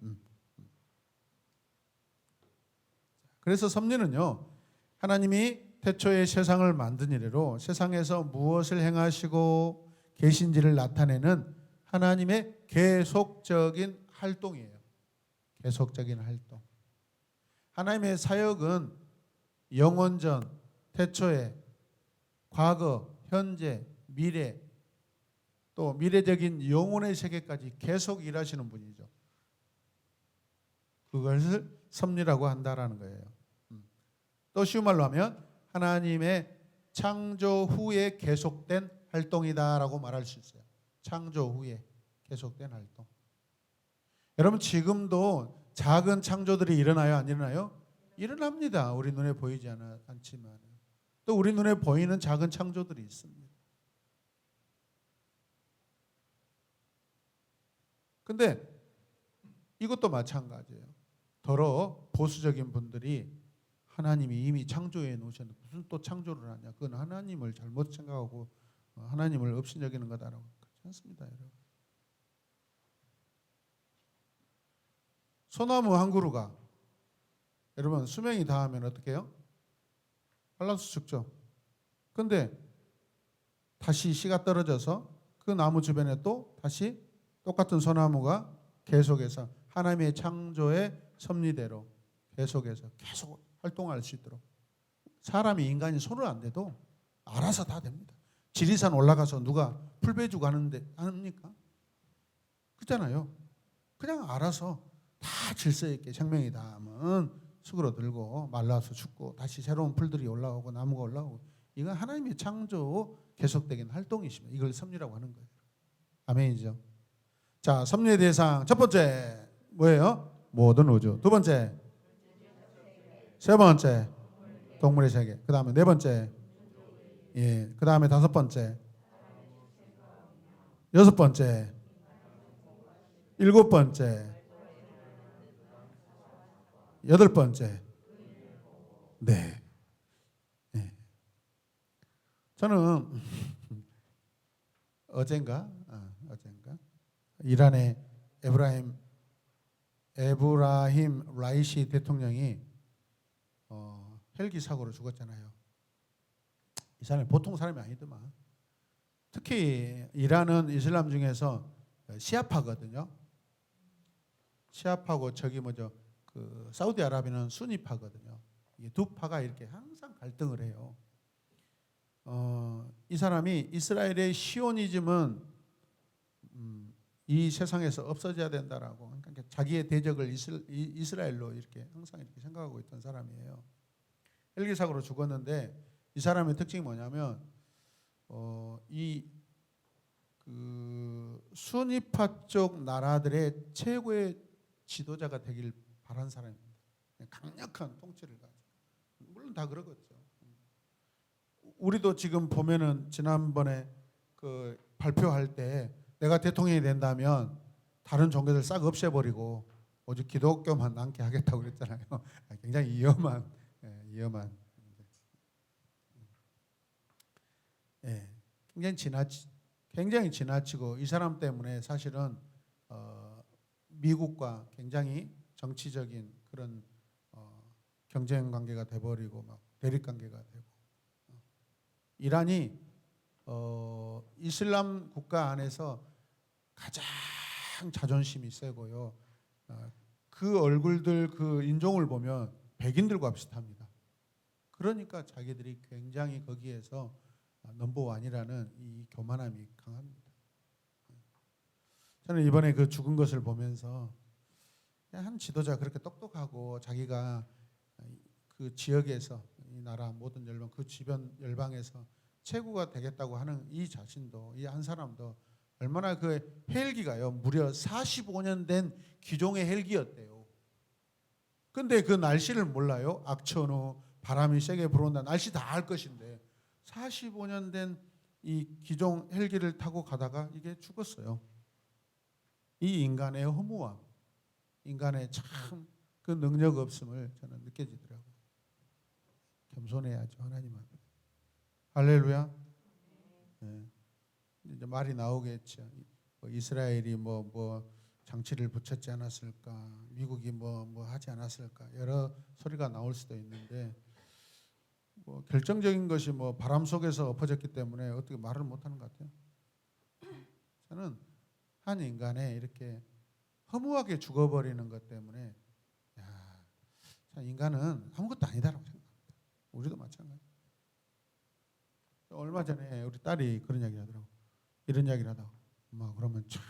그래서 섭리는요, 하나님이 태초에 세상을 만든 이래로 세상에서 무엇을 행하시고 계신지를 나타내는 하나님의 계속적인 활동이에요. 계속적인 활동. 하나님의 사역은 영원전, 태초에, 과거, 현재, 미래, 또 미래적인 영혼의 세계까지 계속 일하시는 분이죠. 그것을 섭리라고 한다라는 거예요. 또 쉬운 말로 하면 하나님의 창조 후에 계속된 활동이다라고 말할 수 있어요. 창조 후에 계속된 활동. 여러분 지금도 작은 창조들이 일어나요? 안 일어나요? 일어납니다. 우리 눈에 보이지 않지만 또 우리 눈에 보이는 작은 창조들이 있습니다. 근데 이것도 마찬가지예요. 더러 보수적인 분들이 하나님이 이미 창조해 놓으셨는데 무슨 또 창조를 하냐. 그건 하나님을 잘못 생각하고 하나님을 없이 여기는 거다라고. 그렇지 않습니다, 여러분. 소나무 한 그루가 여러분 수명이 다하면 어떻게 해요? 산란수 죽죠. 근데 다시 씨가 떨어져서 그 나무 주변에 또 다시 똑같은 소나무가 계속해서 하나님의 창조의 섭리대로 계속해서 계속 활동할 수 있도록 사람이 인간이 손을 안 대도 알아서 다 됩니다. 지리산 올라가서 누가 풀베 주고 하는데 합니까? 그렇잖아요. 그냥 알아서 다 질서 있게 생명이 닿으면 수그러들고 말라서 죽고 다시 새로운 풀들이 올라오고 나무가 올라오고 이건 하나님의 창조 계속되는 활동이십니다. 이걸 섭리라고 하는 거예요. 아멘이죠. 자, 섭리의 대상 첫 번째 뭐예요? 모든 우주. 두 번째, 세 번째 동물의 세계. 그 다음에 네 번째, 그 다음에 다섯 번째, 여섯 번째, 일곱 번째, 여덟 번째. 네. 저는 어젠가 이란의 에브라힘 라이시 대통령이 헬기 사고로 죽었잖아요. 이 사람이 보통 사람이 아니더만. 특히 이란은 이슬람 중에서 시아파거든요. 시아파고 저기 그 사우디아라비아는 수니파거든요. 이게 두 파가 이렇게 항상 갈등을 해요. 이 사람이 이스라엘의 시오니즘은 이 세상에서 없어져야 된다라고, 그러니까 자기의 대적을 이스라엘로 이렇게 항상 이렇게 생각하고 있던 사람이에요. 헬기 사고로 죽었는데 이 사람의 특징이 뭐냐면 그 수니파 쪽 나라들의 최고의 지도자가 되길 바란 사람입니다. 강력한 통치를 가지고. 물론 다 그러겠죠. 우리도 지금 보면은 지난번에 그 발표할 때 내가 대통령이 된다면 다른 종교들 싹 없애버리고 오직 기독교만 남게 하겠다고 그랬잖아요. 굉장히 위험한. 굉장히 지나치고 이 사람 때문에 사실은 미국과 굉장히 정치적인 그런 경쟁 관계가 돼버리고 막 대립 관계가 되고 이란이 이슬람 국가 안에서 가장 자존심이 세고요. 그 얼굴들 그 인종을 보면 백인들과 비슷합니다. 그러니까 자기들이 굉장히 거기에서 넘버원이라는 이 교만함이 강합니다. 저는 이번에 그 죽은 것을 보면서 한 지도자 그렇게 똑똑하고 자기가 그 지역에서 이 나라 모든 열방 그 주변 열방에서 최고가 되겠다고 하는 이 자신도 이 한 사람도 얼마나 그 헬기가요 무려 45년 된 기종의 헬기였대요. 근데 그 날씨를 몰라요. 악천후 바람이 세게 불어온다 날씨 다 알 것인데 45년 된 이 기종 헬기를 타고 가다가 이게 죽었어요. 이 인간의 허무함, 인간의 참 그 능력 없음을 저는 느껴지더라고요. 겸손해야죠 하나님 앞에. 할렐루야. 네. 이제 말이 나오겠죠. 이스라엘이 뭐 장치를 붙였지 않았을까, 미국이 뭐 하지 않았을까 여러 소리가 나올 수도 있는데 뭐 결정적인 것이 뭐 바람 속에서 엎어졌기 때문에 어떻게 말을 못하는 것 같아요. 저는 한 인간의 이렇게 허무하게 죽어버리는 것 때문에 참 인간은 아무것도 아니다라고 생각합니다. 우리도 마찬가지. 얼마 전에 우리 딸이 그런 이야기를 하더라고. 이런 이야기를 하다가 엄마 그러면 참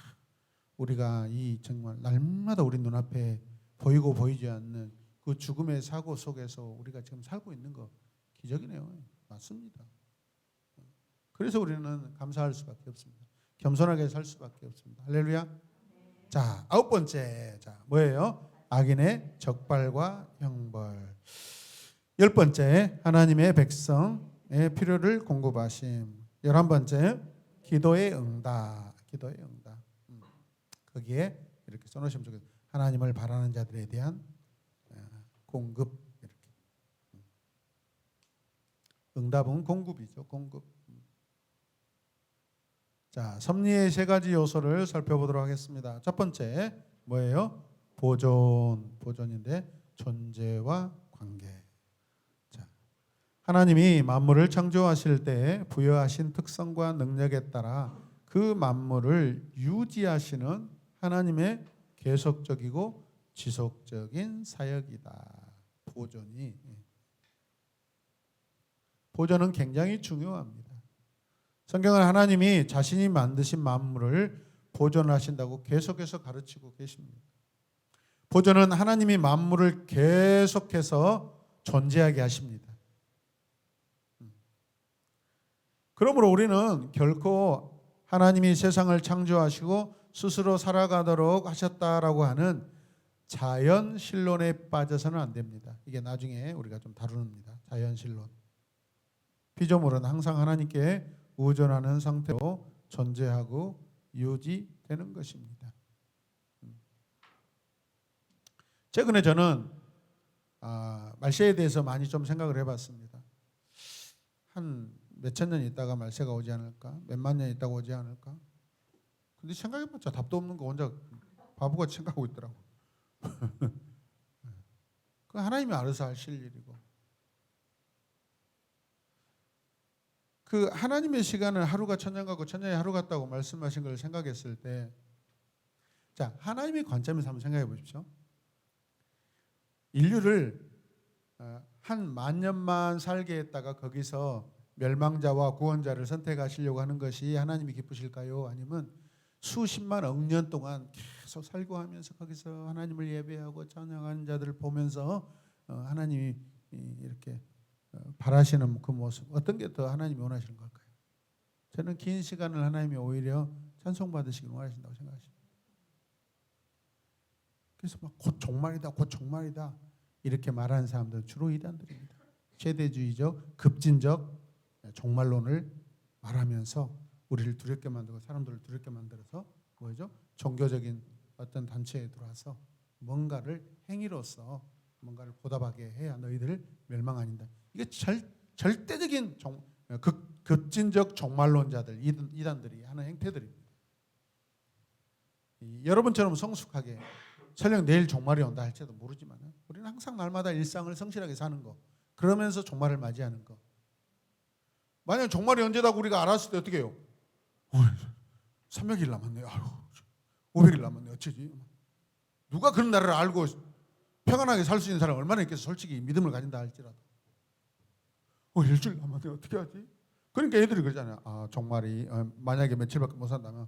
우리가 이 정말 날마다 우리 눈앞에 보이고 보이지 않는 그 죽음의 사고 속에서 우리가 지금 살고 있는 거 기적이네요. 맞습니다. 그래서 우리는 감사할 수밖에 없습니다. 겸손하게 살 수밖에 없습니다. 할렐루야. 자, 아홉 번째. 자, 뭐예요? 악인의 적발과 형벌. 열 번째, 하나님의 백성의 필요를 공급하심. 11번째, 기도의 응답. 기도의 응답. 거기에 이렇게 써놓으시면 좋겠어요. 하나님을 바라는 자들에 대한 공급. 이렇게. 응답은 공급이죠. 공급. 자, 섭리의 세 가지 요소를 살펴보도록 하겠습니다. 첫 번째 뭐예요? 보존인데 존재와 관계. 자, 하나님이 만물을 창조하실 때 부여하신 특성과 능력에 따라 그 만물을 유지하시는 하나님의 계속적이고 지속적인 사역이다. 보존은 굉장히 중요합니다. 성경은 하나님이 자신이 만드신 만물을 보존하신다고 계속해서 가르치고 계십니다. 보존은 하나님이 만물을 계속해서 존재하게 하십니다. 그러므로 우리는 결코 하나님이 세상을 창조하시고 스스로 살아가도록 하셨다라고 하는 자연신론에 빠져서는 안 됩니다. 이게 나중에 우리가 좀 다룹니다. 자연신론. 피조물은 항상 하나님께 의존하는 상태로 존재하고 유지되는 것입니다. 최근에 저는 말세에 대해서 많이 좀 생각을 해봤습니다. 한 몇천 년 있다가 말세가 오지 않을까? 몇만 년 있다가 오지 않을까? 근데 생각해봤자 답도 없는 거 혼자 바보같이 생각하고 있더라고. 그 하나님이 알아서 하실 일이고, 그 하나님의 시간은 하루가 천년 같고 천년이 하루 같다고 말씀하신 걸 생각했을 때, 자, 하나님의 관점에서 한번 생각해 보십시오. 인류를 한 만년만 살게 했다가 거기서 멸망자와 구원자를 선택하시려고 하는 것이 하나님이 기쁘실까요? 아니면 수십만 억 년 동안 계속 살고 하면서 거기서 하나님을 예배하고 찬양하는 자들을 보면서 하나님이 이렇게 바라시는 그 모습, 어떤 게 더 하나님이 원하시는 걸까요? 저는 긴 시간을 하나님이 오히려 찬송받으시길 원하신다고 생각하십니다. 그래서 막 곧 종말이다, 곧 종말이다 이렇게 말하는 사람들은 주로 이단들입니다. 최대주의적, 급진적 종말론을 말하면서 우리를 두렵게 만들고 사람들을 두렵게 만들어서 뭐죠? 종교적인 어떤 단체에 들어와서 뭔가를 행위로서 뭔가를 보답하게 해야 너희들 멸망 아닌다. 이게 절대적인 급진적 종말론자들, 이단들이 하는 행태들입니다. 여러분처럼 성숙하게 설령 내일 종말이 온다 할지도 모르지만 우리는 항상 날마다 일상을 성실하게 사는 거, 그러면서 종말을 맞이하는 거. 만약 종말이 언제다고 우리가 알았을 때 어떻게 해요? 300일 남았네요. 500일 남았네요. 어쩌지? 누가 그런 날을 알고 평안하게 살 수 있는 사람 얼마나 있겠어? 솔직히 믿음을 가진다 할지라도. 일주일 남았네. 어떻게 하지? 그러니까 애들이 그러잖아요. 종말이 만약에 며칠밖에 못 산다면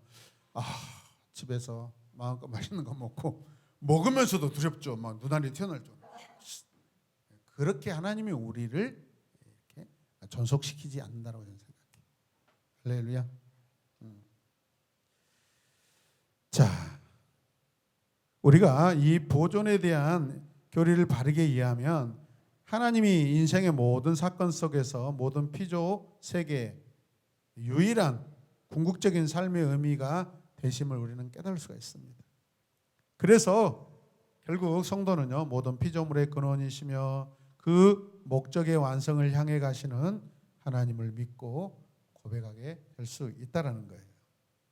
집에서 마음껏 맛있는 거 먹고 먹으면서도 두렵죠. 막 눈알이 튀어나올 줄. 그렇게 하나님이 우리를 이렇게 존속시키지 않는다고 저는 생각해요. 할렐루야. 자, 우리가 이 보존에 대한 교리를 바르게 이해하면 하나님이 인생의 모든 사건 속에서 모든 피조 세계의 유일한 궁극적인 삶의 의미가 되심을 우리는 깨달을 수가 있습니다. 그래서 결국 성도는요, 모든 피조물의 근원이시며 그 목적의 완성을 향해 가시는 하나님을 믿고 고백하게 될 수 있다라는 거예요.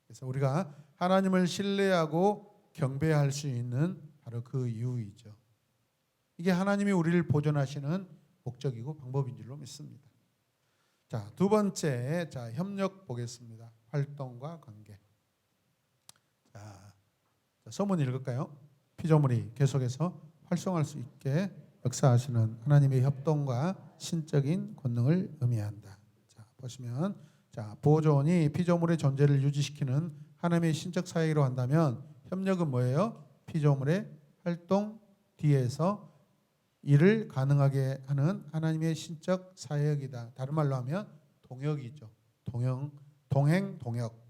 그래서 우리가 하나님을 신뢰하고 경배할 수 있는 바로 그 이유이죠. 이게 하나님이 우리를 보존하시는 목적이고 방법인 줄로 믿습니다. 자, 두 번째, 협력 보겠습니다. 활동과 관계. 자, 서문 읽을까요? 피조물이 계속해서 활성화할 수 있게 역사하시는 하나님의 협동과 신적인 권능을 의미한다. 자, 보시면 보존이 피조물의 존재를 유지시키는 하나님의 신적 사역이라고 한다면 협력은 뭐예요? 피조물의 활동 뒤에서 이를 가능하게 하는 하나님의 신적 사역이다. 다른 말로 하면 동역이죠. 동행, 동역.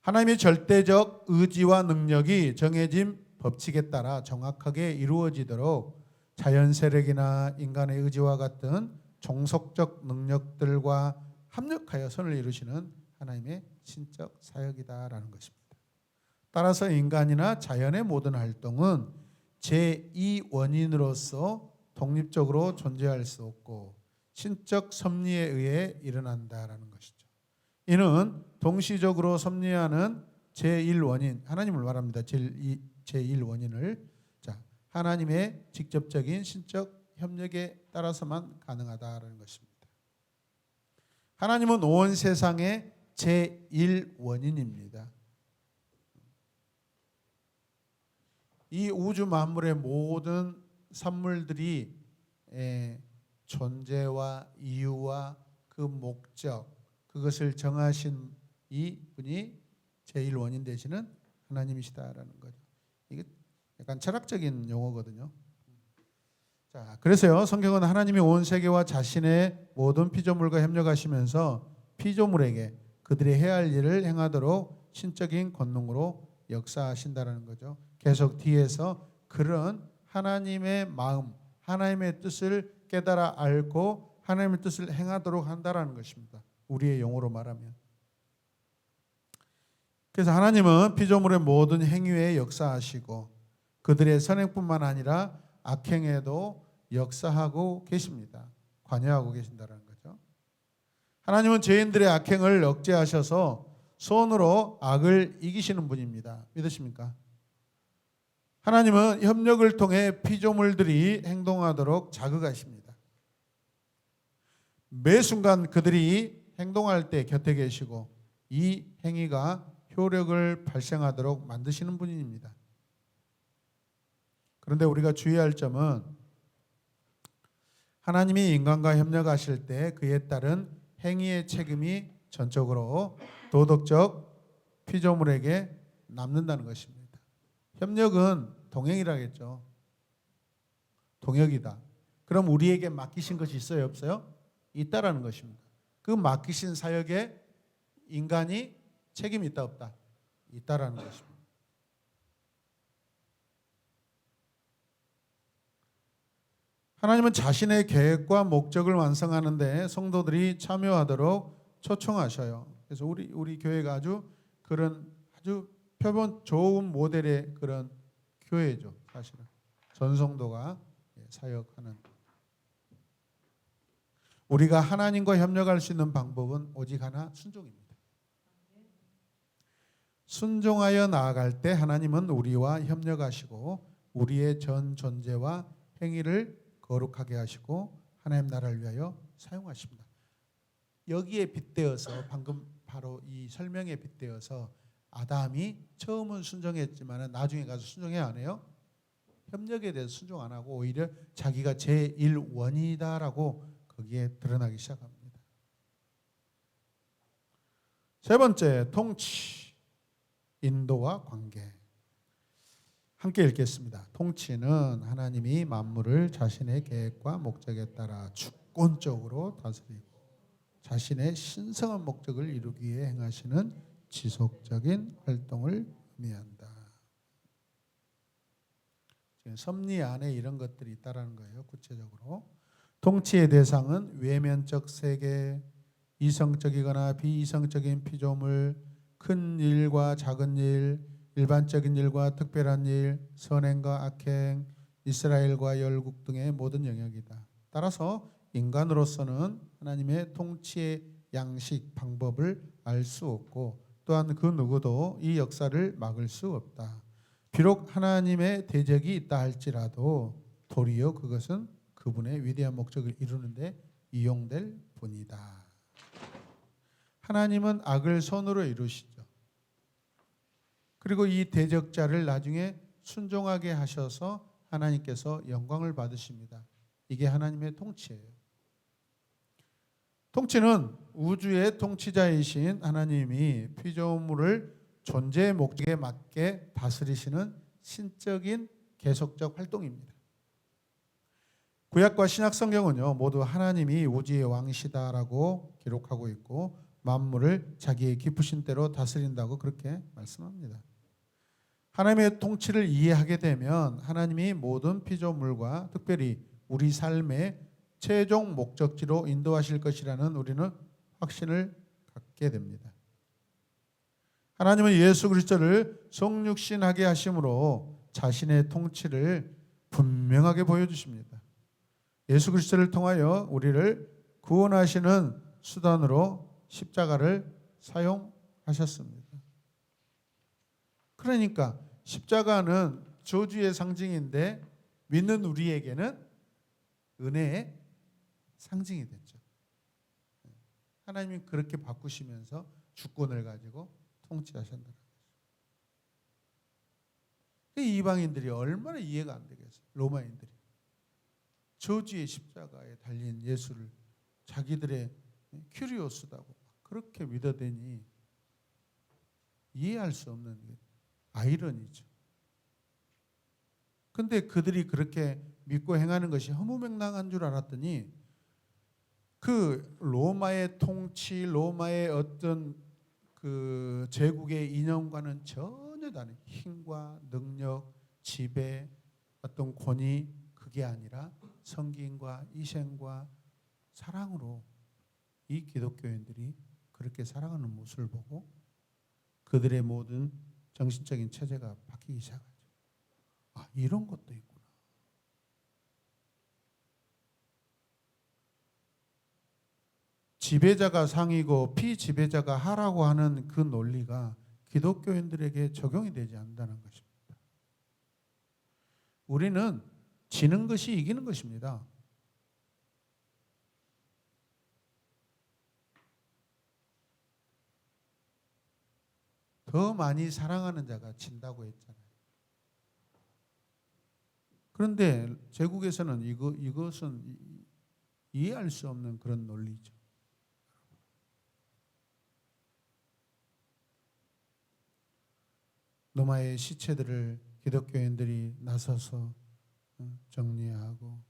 하나님의 절대적 의지와 능력이 정해진 법칙에 따라 정확하게 이루어지도록 자연 세력이나 인간의 의지와 같은 종속적 능력들과 합력하여 선을 이루시는 하나님의 신적 사역이다라는 것입니다. 따라서 인간이나 자연의 모든 활동은 제2 원인으로서 독립적으로 존재할 수 없고 신적 섭리에 의해 일어난다라는 것이죠. 이는 동시적으로 섭리하는 제1 원인, 하나님을 말합니다. 제1 원인을 하나님의 직접적인 신적 협력에 따라서만 가능하다라는 것입니다. 하나님은 온 세상의 제1 원인입니다. 이 우주 만물의 모든 산물들이 존재와 이유와 그 목적, 그것을 정하신 이 분이 제1 원인 되시는 하나님이시다라는 거죠. 이게 약간 철학적인 용어거든요. 자, 그래서요, 성경은 하나님이 온 세계와 자신의 모든 피조물과 협력하시면서 피조물에게 그들이 해야 할 일을 행하도록 신적인 권능으로 역사하신다는 거죠. 계속 뒤에서 그런 하나님의 마음, 하나님의 뜻을 깨달아 알고 하나님의 뜻을 행하도록 한다라는 것입니다. 우리의 용어로 말하면. 그래서 하나님은 피조물의 모든 행위에 역사하시고 그들의 선행뿐만 아니라 악행에도 역사하고 계십니다. 관여하고 계신다는 거죠. 하나님은 죄인들의 악행을 억제하셔서 손으로 악을 이기시는 분입니다. 믿으십니까? 하나님은 협력을 통해 피조물들이 행동하도록 자극하십니다. 매 순간 그들이 행동할 때 곁에 계시고 이 행위가 효력을 발생하도록 만드시는 분입니다. 그런데 우리가 주의할 점은 하나님이 인간과 협력하실 때 그에 따른 행위의 책임이 전적으로 도덕적 피조물에게 남는다는 것입니다. 협력은 동행이라겠죠. 동역이다. 그럼 우리에게 맡기신 것이 있어요, 없어요? 있다라는 것입니다. 그 맡기신 사역에 인간이 책임이 있다, 없다? 있다라는 것입니다. 하나님은 자신의 계획과 목적을 완성하는 데 성도들이 참여하도록 초청하셔요. 그래서 우리 교회가 아주 표본 좋은 모델의 그런 교회죠. 사실은 전성도가 사역하는. 우리가 하나님과 협력할 수 있는 방법은 오직 하나, 순종입니다. 순종하여 나아갈 때 하나님은 우리와 협력하시고 우리의 전 존재와 행위를 거룩하게 하시고 하나님 나라를 위하여 사용하십니다. 여기에 빗대어서 방금 바로 이 설명에 빗대어서 아담이 처음은 순종했지만 나중에 가서 순종해 안 해요? 협력에 대해서 순종 안 하고 오히려 자기가 제1원이다라고 거기에 드러나기 시작합니다. 세 번째, 통치, 인도와 관계. 함께 읽겠습니다. 통치는 하나님이 만물을 자신의 계획과 목적에 따라 주권적으로 다스리고 자신의 신성한 목적을 이루기 위해 행하시는 지속적인 활동을 의미한다. 섭리 안에 이런 것들이 있다라는 거예요. 구체적으로 통치의 대상은 외면적 세계, 이성적이거나 비이성적인 피조물, 큰 일과 작은 일, 일반적인 일과 특별한 일, 선행과 악행, 이스라엘과 열국 등의 모든 영역이다. 따라서 인간으로서는 하나님의 통치의 양식, 방법을 알 수 없고 또한 그 누구도 이 역사를 막을 수 없다. 비록 하나님의 대적이 있다 할지라도 도리어 그것은 그분의 위대한 목적을 이루는 데 이용될 뿐이다. 하나님은 악을 손으로 이루시죠. 그리고 이 대적자를 나중에 순종하게 하셔서 하나님께서 영광을 받으십니다. 이게 하나님의 통치예요. 통치는 우주의 통치자이신 하나님이 피조물을 존재의 목적에 맞게 다스리시는 신적인 계속적 활동입니다. 구약과 신약 성경은요 모두 하나님이 우주의 왕이시다라고 기록하고 있고 만물을 자기의 기쁘신 대로 다스린다고 그렇게 말씀합니다. 하나님의 통치를 이해하게 되면 하나님이 모든 피조물과 특별히 우리 삶의 최종 목적지로 인도하실 것이라는 우리는 확신을 갖게 됩니다. 하나님은 예수 그리스도를 성육신하게 하심으로 자신의 통치를 분명하게 보여주십니다. 예수 그리스도를 통하여 우리를 구원하시는 수단으로 십자가를 사용하셨습니다. 그러니까 십자가는 저주의 상징인데 믿는 우리에게는 은혜의 상징이 됐죠. 하나님이 그렇게 바꾸시면서 주권을 가지고 통치하셨다는 거죠. 이방인들이 얼마나 이해가 안 되겠어요. 로마인들이 저주의 십자가에 달린 예수를 자기들의 큐리오스다고 그렇게 믿어대니 이해할 수 없는 아이러니죠. 근데 그들이 그렇게 믿고 행하는 것이 허무맹랑한 줄 알았더니 그 로마의 통치, 로마의 어떤 그 제국의 이념과는 전혀 다른 힘과 능력, 지배, 어떤 권위, 그게 아니라 성김과 희생과 사랑으로 이 기독교인들이 그렇게 살아가는 모습을 보고 그들의 모든 정신적인 체제가 바뀌기 시작하죠. 아, 이런 것도 있구나. 지배자가 상이고 피지배자가 하라고 하는 그 논리가 기독교인들에게 적용이 되지 않는다는 것입니다. 우리는 지는 것이 이기는 것입니다. 더 많이 사랑하는 자가 진다고 했잖아요. 그런데 제국에서는 이것은 이해할 수 없는 그런 논리죠. 로마의 시체들을 기독교인들이 나서서 정리하고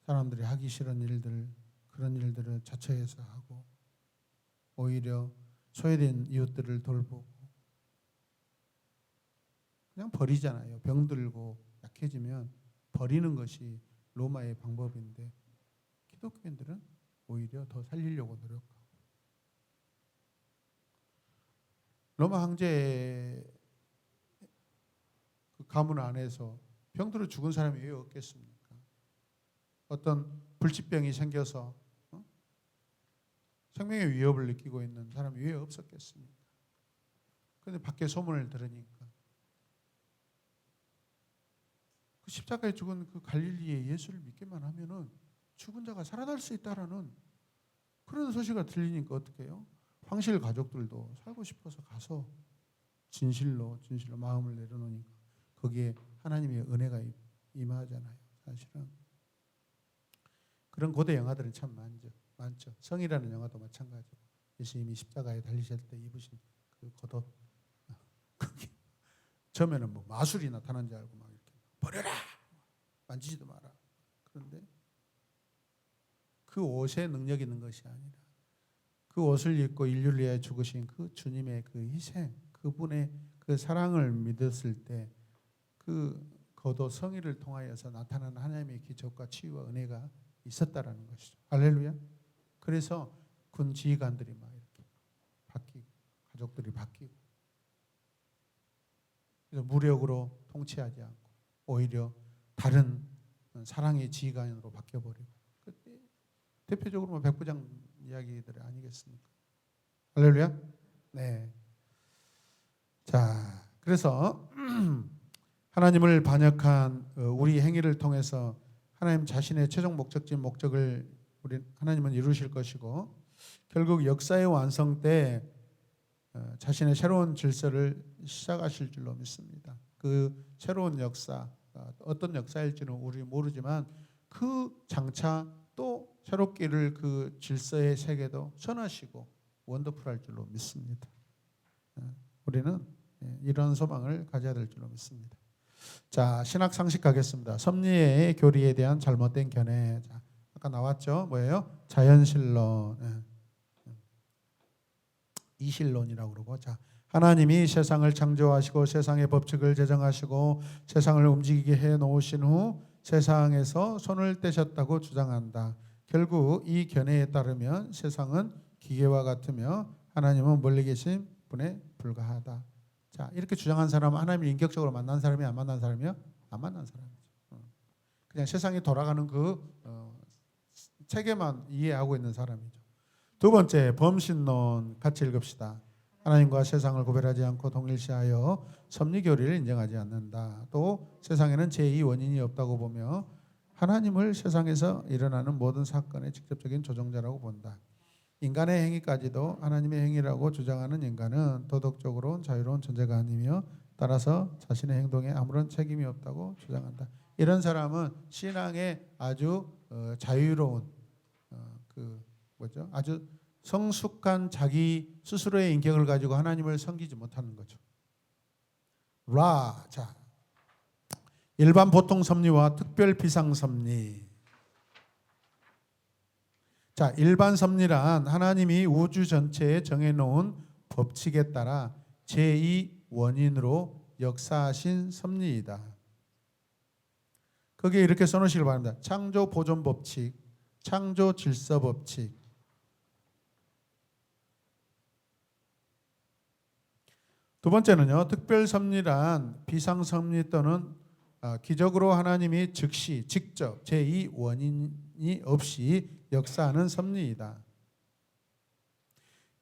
사람들이 하기 싫은 일들, 그런 일들을 자처해서 하고 오히려 소외된 이웃들을 돌보고 그냥 버리잖아요. 병들고 약해지면 버리는 것이 로마의 방법인데 기독교인들은 오히려 더 살리려고 노력하고 로마 황제 그 가문 안에서 병들어 죽은 사람이 왜 없겠습니까? 어떤 불치병이 생겨서 생명의 위협을 느끼고 있는 사람이 왜 없었겠습니까? 그런데 밖에 소문을 들으니까 그 십자가에 죽은 그 갈릴리의 예수를 믿기만 하면은 죽은 자가 살아날 수 있다라는 그런 소식이 들리니까 어떻게 해요? 황실 가족들도 살고 싶어서 가서 진실로 마음을 내려놓으니까 거기에 하나님의 은혜가 임하잖아요. 사실은 그런 고대 영화들은 참 많죠. 성이라는 영화도 마찬가지고 예수님이 십자가에 달리실 때 입으신 그 겉옷 그게 처음에는 뭐 마술이 나타난 줄 알고 막 이렇게 버려라 만지지도 마라. 그런데 그 옷에 능력이 있는 것이 아니라 그 옷을 입고 인류를 위하여 죽으신 그 주님의 그 희생, 그분의 그 사랑을 믿었을 때 그 겉옷 성의를 통하여서 나타나는 하나님의 기적과 치유와 은혜가 있었다라는 것이죠. 할렐루야. 그래서 군 지휘관들이 막 이렇게 바뀌고 가족들이 바뀌고 그래서 무력으로 통치하지 않고 오히려 다른 사랑의 지휘관으로 바뀌어버리고 그때 대표적으로 뭐 백부장 이야기들 아니겠습니까? 할렐루야. 네. 자, 그래서 하나님을 반역한 우리 행위를 통해서 하나님 자신의 최종 목적지인 목적을 우리 하나님은 이루실 것이고 결국 역사의 완성 때 자신의 새로운 질서를 시작하실 줄로 믿습니다. 그 새로운 역사 어떤 역사일지는 우리 모르지만 그 장차 또 새롭게 이룰 그 질서의 세계도 선하시고 원더풀할 줄로 믿습니다. 우리는 이런 소망을 가져야 될 줄로 믿습니다. 자, 신학 상식 가겠습니다. 섭리의 교리에 대한 잘못된 견해. 자, 아까 나왔죠? 뭐예요? 자연신론, 이신론이라고 그러고. 자, 하나님이 세상을 창조하시고 세상의 법칙을 제정하시고 세상을 움직이게 해 놓으신 후 세상에서 손을 떼셨다고 주장한다. 결국 이 견해에 따르면 세상은 기계와 같으며 하나님은 멀리 계신 6분에 불과하다. 자, 이렇게 주장한 사람은 하나님을 인격적으로 만난 사람이 안 만난 사람이요? 안 만난 사람이죠. 그냥 세상이 돌아가는 그 체계만 이해하고 있는 사람이죠. 두 번째, 범신론 같이 읽읍시다. 하나님과 세상을 구별하지 않고 동일시하여 섭리교리를 인정하지 않는다. 또 세상에는 제2 원인이 없다고 보며 하나님을 세상에서 일어나는 모든 사건의 직접적인 조정자라고 본다. 인간의 행위까지도 하나님의 행위라고 주장하는 인간은 도덕적으로는 자유로운 존재가 아니며 따라서 자신의 행동에 아무런 책임이 없다고 주장한다. 이런 사람은 신앙에 아주 자유로운 아주 성숙한 자기 스스로의 인격을 가지고 하나님을 섬기지 못하는 거죠. 자, 일반 보통 섭리와 특별 비상 섭리. 자, 일반 섭리란 하나님이 우주 전체에 정해놓은 법칙에 따라 제2 원인으로 역사하신 섭리이다. 거기에 이렇게 써놓으시길 바랍니다. 창조 보존 법칙, 창조 질서 법칙. 두 번째는요, 특별 섭리란 비상 섭리 또는 기적으로 하나님이 즉시 직접 제2 원인이 없이 역사하는 섭리이다.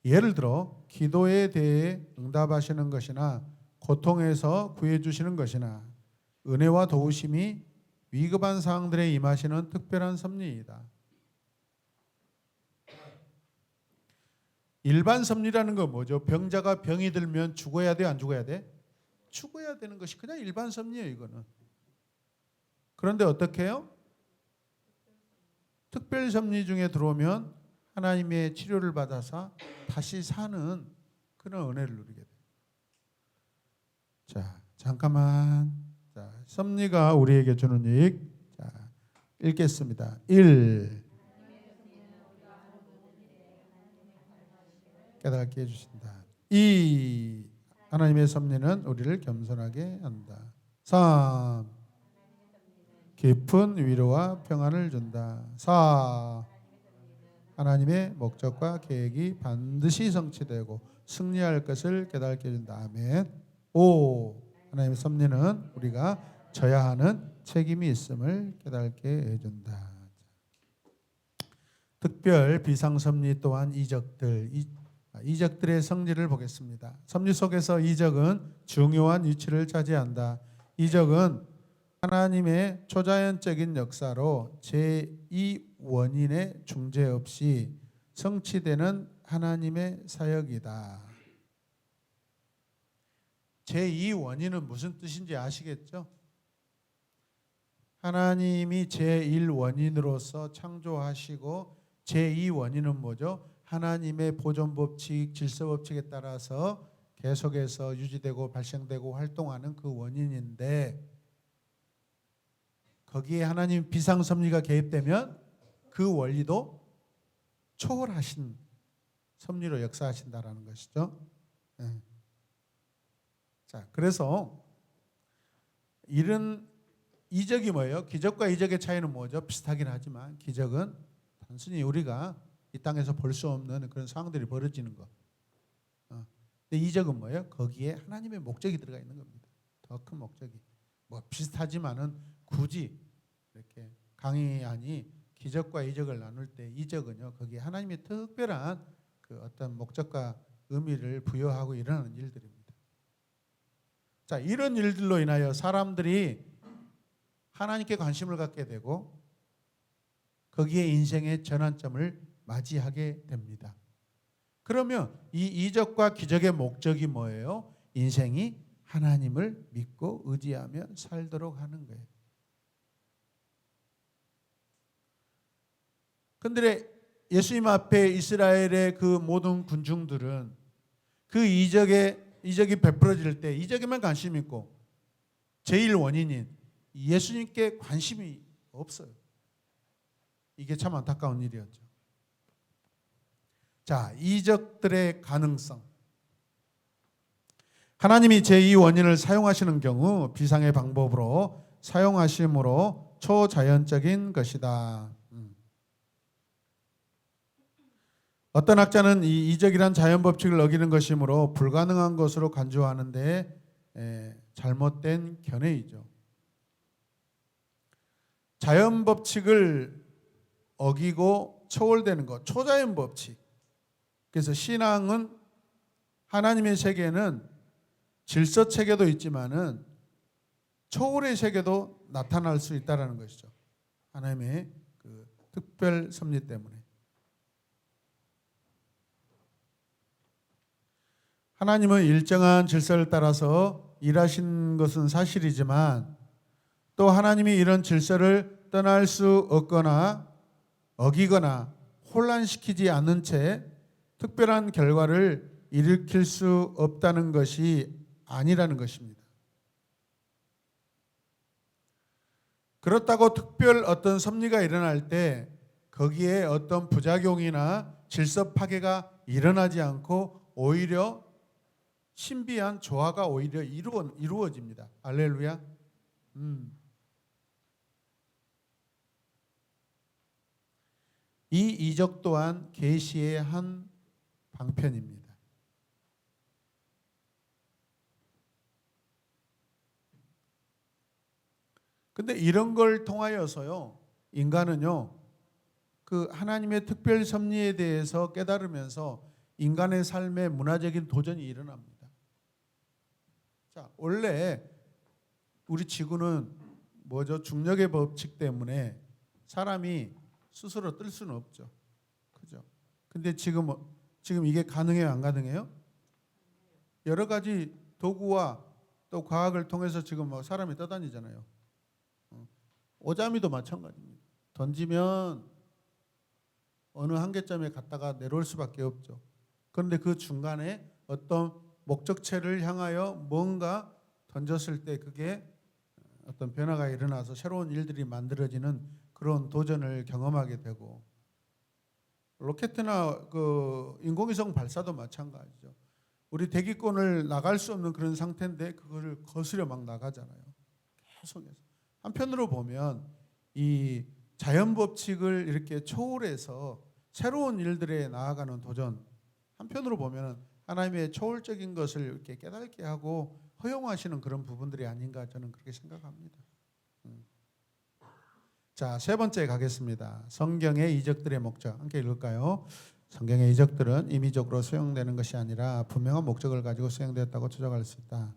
예를 들어 기도에 대해 응답하시는 것이나 고통에서 구해주시는 것이나 은혜와 도우심이 위급한 상황들에 임하시는 특별한 섭리이다. 일반 섭리라는 건 뭐죠? 병자가 병이 들면 죽어야 돼, 안 죽어야 돼? 죽어야 되는 것이 그냥 일반 섭리예요, 이거는. 그런데 어떻게 해요? 특별 섭리 중에 들어오면 하나님의 치료를 받아서 다시 사는 그런 은혜를 누리게 돼요. 자, 잠깐만. 자, 섭리가 우리에게 주는 이익. 자, 읽겠습니다. 1. 깨닫게 해주신다. 2. 하나님의 섭리는 우리를 겸손하게 한다. 3. 깊은 위로와 평안을 준다. 4. 하나님의 목적과 계획이 반드시 성취되고 승리할 것을 깨닫게 해준다. 아멘. 5. 하나님의 섭리는 우리가 져야 하는 책임이 있음을 깨닫게 해준다. 특별 비상섭리 또한 이적들의 성질을 보겠습니다. 섭리 속에서 이적은 중요한 위치를 차지한다. 이적은 하나님의 초자연적인 역사로 제2 원인의 중재 없이 성취되는 하나님의 사역이다. 제2 원인은 무슨 뜻인지 아시겠죠? 하나님이 제1 원인으로서 창조하시고 제2 원인은 뭐죠? 하나님의 보존 법칙, 질서 법칙에 따라서 계속해서 유지되고 발생되고 활동하는 그 원인인데 거기에 하나님 비상 섭리가 개입되면 그 원리도 초월하신 섭리로 역사하신다라는 것이죠. 네. 자, 그래서 이런 이적이 뭐예요? 기적과 이적의 차이는 뭐죠? 비슷하긴 하지만 기적은 단순히 우리가 이 땅에서 볼 수 없는 그런 상황들이 벌어지는 것. 근데 이적은 뭐예요? 거기에 하나님의 목적이 들어가 있는 겁니다. 더 큰 목적이. 뭐 비슷하지만은 굳이 이렇게 강의하니 기적과 이적을 나눌 때 이적은요, 거기에 하나님의 특별한 그 어떤 목적과 의미를 부여하고 일어나는 일들입니다. 자, 이런 일들로 인하여 사람들이 하나님께 관심을 갖게 되고 거기에 인생의 전환점을 맞이하게 됩니다. 그러면 이 이적과 기적의 목적이 뭐예요? 인생이 하나님을 믿고 의지하며 살도록 하는 거예요. 그런데 예수님 앞에 이스라엘의 그 모든 군중들은 그 이적이 베풀어질 때 이적에만 관심이 있고 제일 원인인 예수님께 관심이 없어요. 이게 참 안타까운 일이었죠. 자, 이적들의 가능성. 하나님이 제2 원인을 사용하시는 경우 비상의 방법으로 사용하심으로 초자연적인 것이다. 어떤 학자는 이 이적이란 자연 법칙을 어기는 것이므로 불가능한 것으로 간주하는데 잘못된 견해이죠. 자연 법칙을 어기고 초월되는 것, 초자연 법칙. 그래서 신앙은 하나님의 세계는 질서 체계도 있지만은 초월의 세계도 나타날 수 있다라는 것이죠. 하나님의 그 특별 섭리 때문에. 하나님은 일정한 질서를 따라서 일하신 것은 사실이지만 또 하나님이 이런 질서를 떠날 수 없거나 어기거나 혼란시키지 않는 채 특별한 결과를 일으킬 수 없다는 것이 아니라는 것입니다. 그렇다고 특별 어떤 섭리가 일어날 때 거기에 어떤 부작용이나 질서 파괴가 일어나지 않고 오히려 신비한 조화가 오히려 이루어집니다. 할렐루야. 이 이적 또한 계시의 한 방편입니다. 근데 이런 걸 통하여서요, 인간은요, 그 하나님의 특별 섭리에 대해서 깨달으면서 인간의 삶에 문화적인 도전이 일어납니다. 자, 원래 우리 지구는 중력의 법칙 때문에 사람이 스스로 뜰 수는 없죠. 그죠? 근데 지금 이게 가능해요, 안 가능해요? 여러 가지 도구와 또 과학을 통해서 지금 사람이 떠다니잖아요. 오자미도 마찬가지입니다. 던지면 어느 한계점에 갔다가 내려올 수밖에 없죠. 그런데 그 중간에 어떤 목적체를 향하여 뭔가 던졌을 때 그게 어떤 변화가 일어나서 새로운 일들이 만들어지는 그런 도전을 경험하게 되고, 로켓이나 그 인공위성 발사도 마찬가지죠. 우리 대기권을 나갈 수 없는 그런 상태인데 그거를 거스려 막 나가잖아요. 계속해서. 한편으로 보면 이 자연 법칙을 이렇게 초월해서 새로운 일들에 나아가는 도전, 한편으로 보면 하나님의 초월적인 것을 이렇게 깨닫게 하고 허용하시는 그런 부분들이 아닌가 저는 그렇게 생각합니다. 자, 세 번째 가겠습니다. 성경의 이적들의 목적. 함께 읽을까요? 성경의 이적들은 임의적으로 수용되는 것이 아니라 분명한 목적을 가지고 수용되었다고 추정할 수 있다.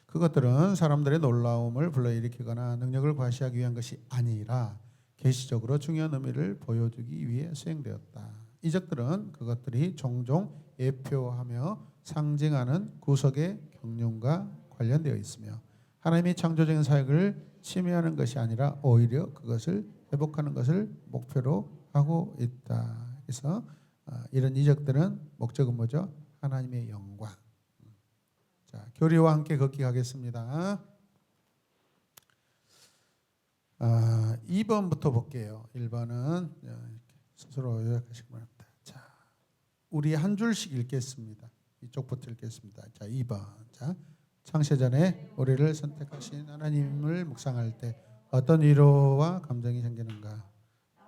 그것들은 사람들의 놀라움을 불러일으키거나 능력을 과시하기 위한 것이 아니라 계시적으로 중요한 의미를 보여주기 위해 수행되었다. 이적들은 그것들이 종종 예표하며 상징하는 구속의 경륜과 관련되어 있으며 하나님이 창조적인 사역을 침해하는 것이 아니라 오히려 그것을 회복하는 것을 목표로 하고 있다. 그래서 이런 이적들은 목적은 뭐죠? 하나님의 영광. 자, 교리와 함께 걷기 가겠습니다. 2번부터 볼게요. 1번은 스스로 요약하시기 바랍니다. 자, 우리 한 줄씩 읽겠습니다. 이쪽부터 읽겠습니다. 자, 2번. 자, 창세전에 우리를 선택하신 하나님을 묵상할 때 어떤 위로와 감정이 생기는가?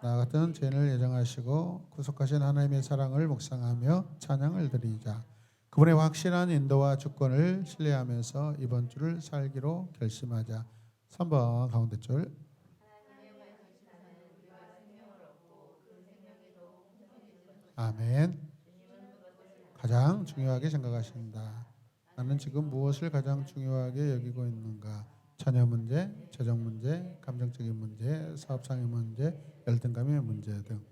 나 같은 죄인을 예정하시고 구속하신 하나님의 사랑을 묵상하며 찬양을 드리자. 그분의 확실한 인도와 주권을 신뢰하면서 이번 주를 살기로 결심하자. 3번 가운데 줄. 아멘. 가장 중요하게 생각하신다. 나는 지금 무엇을 가장 중요하게 여기고 있는가? 자녀 문제, 재정 문제, 감정적인 문제, 사업상의 문제, 열등감의 문제 등.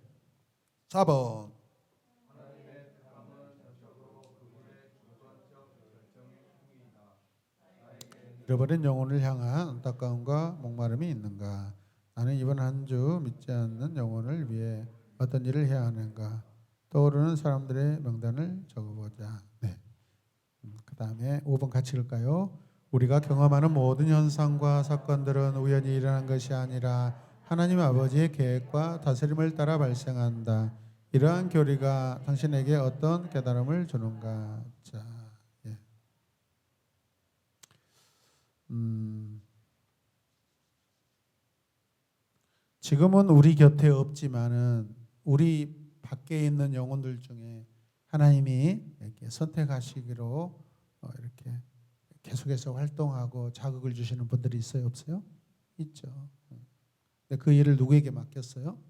4번. 잃어버린 영혼을 향한 안타까움과 목마름이 있는가? 나는 이번 한 주 믿지 않는 영혼을 위해 어떤 일을 해야 하는가? 떠오르는 사람들의 명단을 적어보자. 네. 그 다음에 5번 같이 읽을까요? 우리가 경험하는 모든 현상과 사건들은 우연히 일어난 것이 아니라 하나님 아버지의 계획과 다스림을 따라 발생한다. 이러한 교리가 당신에게 어떤 깨달음을 주는가? 자, 예. 지금은 우리 곁에 없지만은 우리 밖에 있는 영혼들 중에 하나님이 이렇게 선택하시기로 이렇게 계속해서 활동하고 자극을 주시는 분들이 있어요, 없어요? 있죠. 근데 그 일을 누구에게 맡겼어요?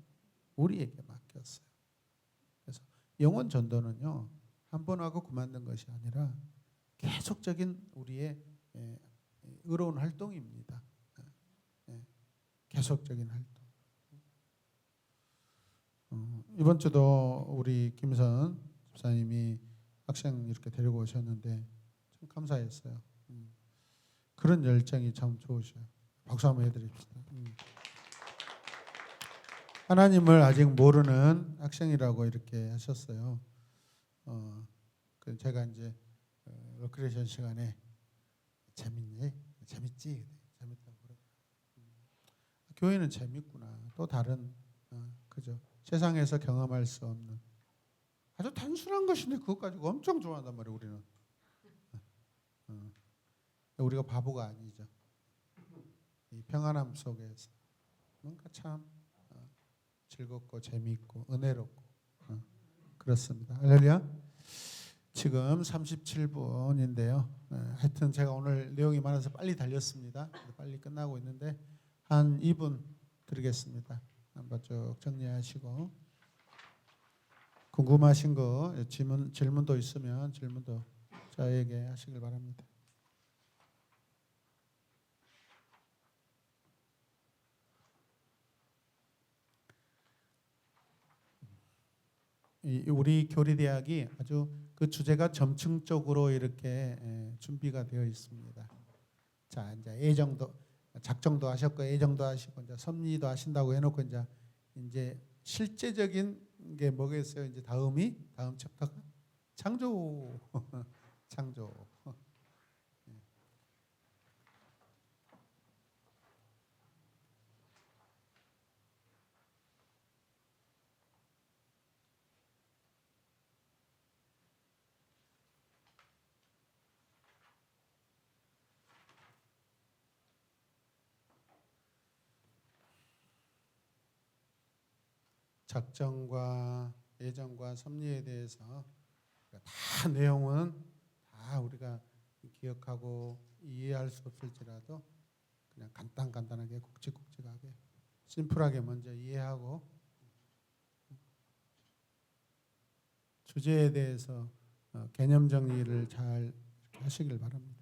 우리에게 맡겼어요. 그래서 영혼 전도는요, 한 번 하고 그만둔 것이 아니라 계속적인 우리의 의로운 활동입니다. 계속적인 활동. 이번 주도 우리 김선 집사님이 학생 이렇게 데리고 오셨는데 참 감사했어요. 그런 열정이 참 좋으셔요. 박수 한번 해드립시다. 하나님을 아직 모르는 학생이라고 이렇게 하셨어요. 제가 이제 레크레이션 시간에 재밌니? 재밌지? 재밌다고 그러더라고요. 교회는 재밌구나. 또 다른 그죠? 세상에서 경험할 수 없는 아주 단순한 것인데 그것 가지고 엄청 좋아한단 말이에요. 우리는. 우리가 바보가 아니죠. 이 평안함 속에서 뭔가 참 즐겁고 재미있고 은혜롭고 그렇습니다. 할렐루야. 지금 37분인데요. 하여튼 제가 오늘 내용이 많아서 빨리 달렸습니다. 빨리 끝나고 있는데 한 2분 드리겠습니다. 한번 쭉 정리하시고 궁금하신 거 질문도 있으면 질문도 저에게 하시길 바랍니다. 우리 교리대학이 아주 그 주제가 점층적으로 이렇게 준비가 되어 있습니다. 자, 이제 애정도 작정도 하셨고 애정도 하시고 이제 섭리도 하신다고 해놓고 이제 실제적인 게 뭐겠어요? 이제 다음 챕터가 창조 창조. 작정과 예정과 섭리에 대해서 다 내용은 다 우리가 기억하고 이해할 수 없을지라도 그냥 간단하게 굵직굵직하게 심플하게 먼저 이해하고 주제에 대해서 개념 정리를 잘 하시길 바랍니다.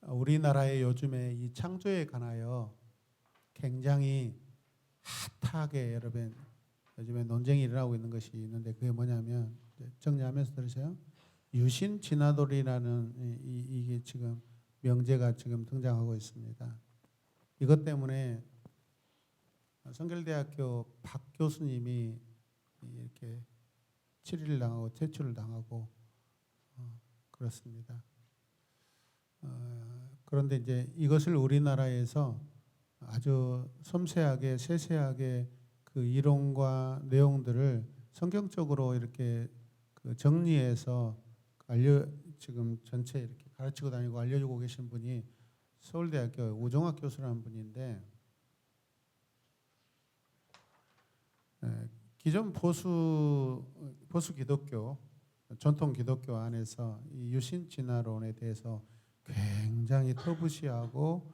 우리나라의 요즘에 이 창조에 관하여 굉장히 핫하게 여러분 요즘에 논쟁이 일어나고 있는 것이 있는데 그게 뭐냐면 정리하면서 들으세요. 유신 진화론이라는 이게 지금 명제가 지금 등장하고 있습니다. 이것 때문에 성결대학교 박 교수님이 이렇게 치리를 당하고 퇴출을 당하고 그렇습니다. 그런데 이제 이것을 우리나라에서 아주 섬세하게 세세하게 그 이론과 내용들을 성경적으로 이렇게 그 정리해서 지금 전체 이렇게 가르치고 다니고 알려주고 계신 분이 서울대학교 우종학 교수라는 분인데 기존 보수 기독교 전통 기독교 안에서 이 유신 진화론에 대해서 굉장히 터부시하고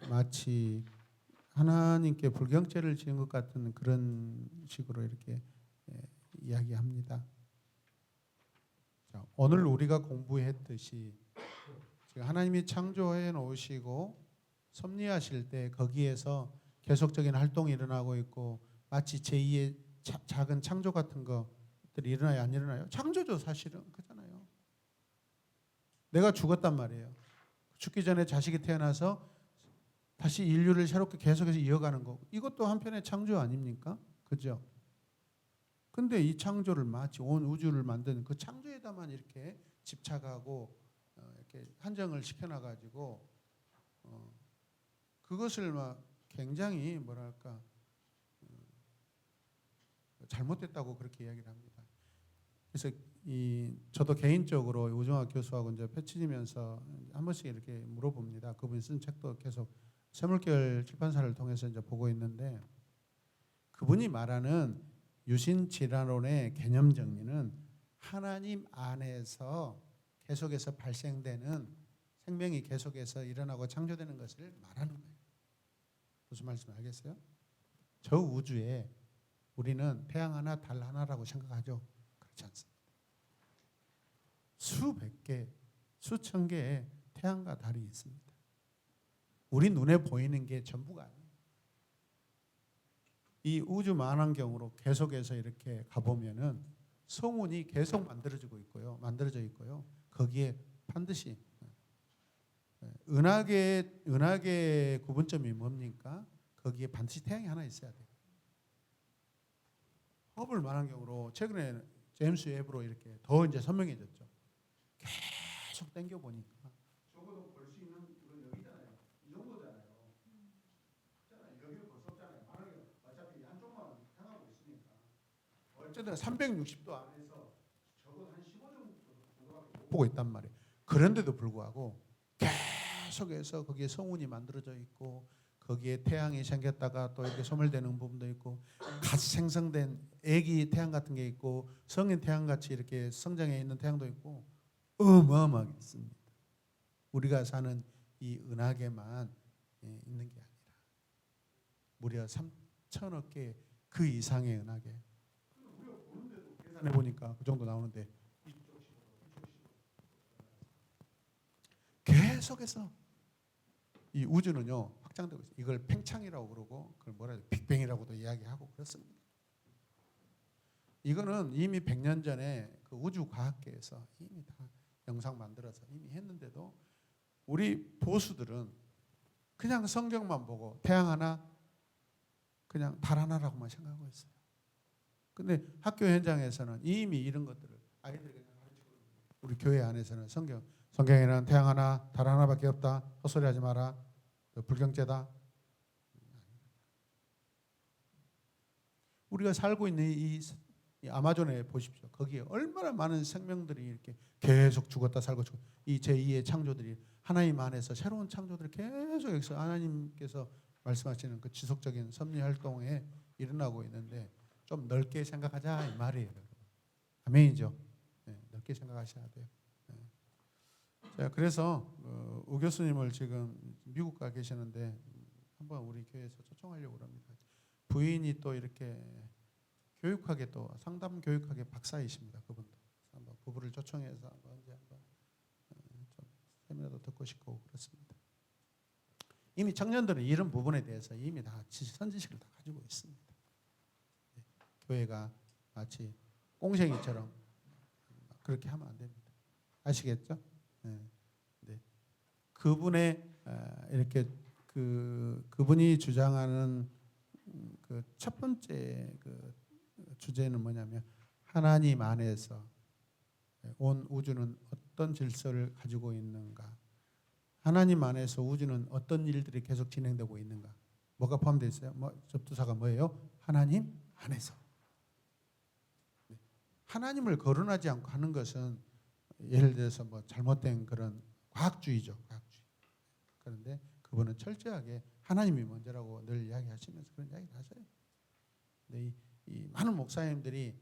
마치 하나님께 불경죄를 지은 것 같은 그런 식으로 이렇게 이야기합니다. 자, 오늘 우리가 공부했듯이 하나님이 창조해 놓으시고 섭리하실 때 거기에서 계속적인 활동이 일어나고 있고 마치 제2의 작은 창조 같은 것들이 일어나요, 안 일어나요? 창조죠, 사실은. 그렇잖아요. 내가 죽었단 말이에요. 죽기 전에 자식이 태어나서 다시 인류를 새롭게 계속해서 이어가는 거. 이것도 한편의 창조 아닙니까? 그죠? 근데 이 창조를 마치 온 우주를 만든 그 창조에다만 이렇게 집착하고 이렇게 한정을 시켜놔가지고 그것을 막 굉장히 뭐랄까 잘못됐다고 그렇게 이야기를 합니다. 그래서 저도 개인적으로 우정학 교수하고 이제 패치지면서 한 번씩 이렇게 물어봅니다. 그분이 쓴 책도 계속 쇠물결 출판사를 통해서 이제 보고 있는데 그분이 말하는 유신 진화론의 개념 정리는 하나님 안에서 계속해서 발생되는 생명이 계속해서 일어나고 창조되는 것을 말하는 거예요. 무슨 말씀 알겠어요? 저 우주에 우리는 태양 하나, 달 하나라고 생각하죠. 그렇지 않습니다. 수백 개, 수천 개의 태양과 달이 있습니다. 우리 눈에 보이는 게 전부가 아니에요. 이 우주 만환경으로 계속해서 이렇게 가보면은 성운이 계속 만들어져 있고요. 거기에 반드시 은하계의 구분점이 뭡니까? 거기에 반드시 태양이 하나 있어야 돼요. 허블 만환경으로 최근에 제임스 웹으로 이렇게 더 이제 선명해졌죠. 계속 당겨 보니까 적어도 볼 수 있는 건 여기잖아요. 이 정도잖아요. 여기는 볼 수 없잖아요. 만약에 어차피 한쪽만 향하고 있으니까 어쨌든 360도 안에서 적어도 한 15 정도밖에 못 보고 있단 말이에요. 그런데도 불구하고 계속해서 거기에 성운이 만들어져 있고 거기에 태양이 생겼다가 또 이렇게 소멸되는 부분도 있고 갓 생성된 애기 태양 같은 게 있고 성인 태양 같이 이렇게 성장해 있는 태양도 있고 어마어마하게 있습니다. 우리가 사는 이 은하계만 있는 게 아니라 무려 3천억 개 그 이상의 은하계. 우리가 보는데도 계산해 보니까 그 정도 나오는데 계속해서 이 우주는요 확장되고 있어요. 이걸 팽창이라고 그러고 그걸 뭐라 해야 빅뱅이라고도 이야기하고 그렇습니다. 이거는 이미 100년 전에 그 우주 과학계에서 이미 다 영상 만들어서 이미 했는데도 우리 보수들은 그냥 성경만 보고 태양 하나 그냥 달 하나라고만 생각하고 있어요. 근데 학교 현장에서는 이미 이런 것들을 아이들에게 가르치고 우리 교회 안에서는 성경에는 태양 하나 달 하나밖에 없다. 헛소리하지 마라. 불경죄다. 우리가 살고 있는 이 아마존에 보십시오. 거기에 얼마나 많은 생명들이 이렇게 계속 죽었다 살고 이 제2의 창조들이 하나님 안에서 새로운 창조들이 계속 여기서 하나님께서 말씀하시는 그 지속적인 섭리 활동에 일어나고 있는데 좀 넓게 생각하자 이 말이에요. 아멘이죠. 네, 넓게 생각하셔야 돼요. 네. 자, 그래서 우 교수님을 지금 미국 가 계시는데 한번 우리 교회에서 초청하려고 합니다. 부인이 또 이렇게 교육학에 또 상담 교육학의 박사이십니다. 그분도 한번 부부를 초청해서 언제 한번 좀 세미나도 듣고 싶고 그렇습니다. 이미 청년들은 이런 부분에 대해서 이미 다 선지식을 다 가지고 있습니다. 네, 교회가 마치 꽁생이처럼 그렇게 하면 안 됩니다. 아시겠죠? 네. 네. 그분의 이렇게 그분이 주장하는 그 첫 번째 그 주제는 뭐냐면 하나님 안에서 온 우주는 어떤 질서를 가지고 있는가? 하나님 안에서 우주는 어떤 일들이 계속 진행되고 있는가? 뭐가 포함되어 있어요? 접두사가 뭐예요? 하나님 안에서. 하나님을 거론하지 않고 하는 것은 예를 들어서 뭐 잘못된 그런 과학주의죠. 과학주의. 그런데 그분은 철저하게 하나님이 먼저라고 늘 이야기하시면서 그런 이야기를 하세요. 근데 이 많은 목사님들이